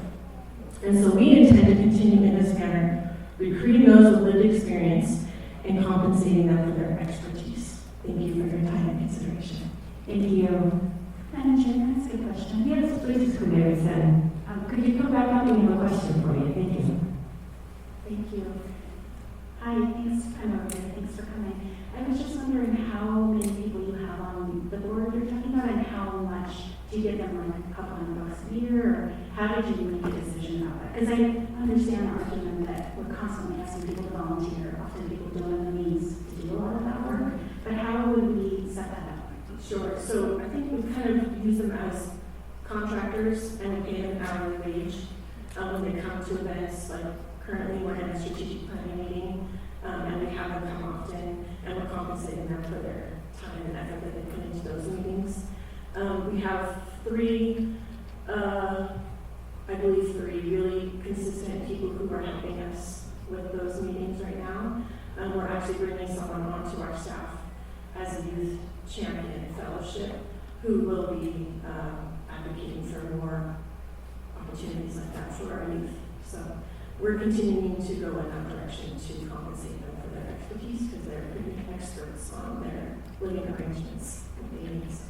And so we intend to continue in this manner, recruiting those with lived experience and compensating them for their expertise. Thank you for your time and consideration. Thank you. Madam Chair, can I ask a question? Yes, please, Cornelius. Could you come back up? We have a question for you. Thank you. Thank you. Hi, thanks, I'm over here. Thanks for coming. I was just wondering how many people you have on the board you're talking about, and how much do you give them, like a couple $100 a year, or how did you make a decision about that? Because I understand the argument that we're constantly asking people to volunteer. Often people don't have the means to do a lot of that work, but how would we set that up? Sure. So I think we kind of use them as contractors and we pay them hourly wage when they come to events. Like currently we're in a strategic planning meeting and we have them come often and we're compensating them for their time and effort that they put into those meetings. We have I believe three really consistent people who are helping us with those meetings right now. We're actually bringing someone onto our staff as a youth champion fellowship who will be advocating for more opportunities like that for our youth. So we're continuing to go in that direction to compensate them for their expertise because they're pretty experts on their living arrangements with the youth.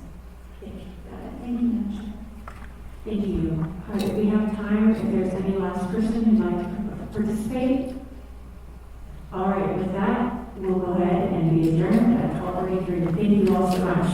Thank you. Thank you, Madam Chair. Thank you. All right, we have time if there's any last person who'd like to participate. All right, with that, we'll go ahead and be adjourned at 12:33. Thank you all so much.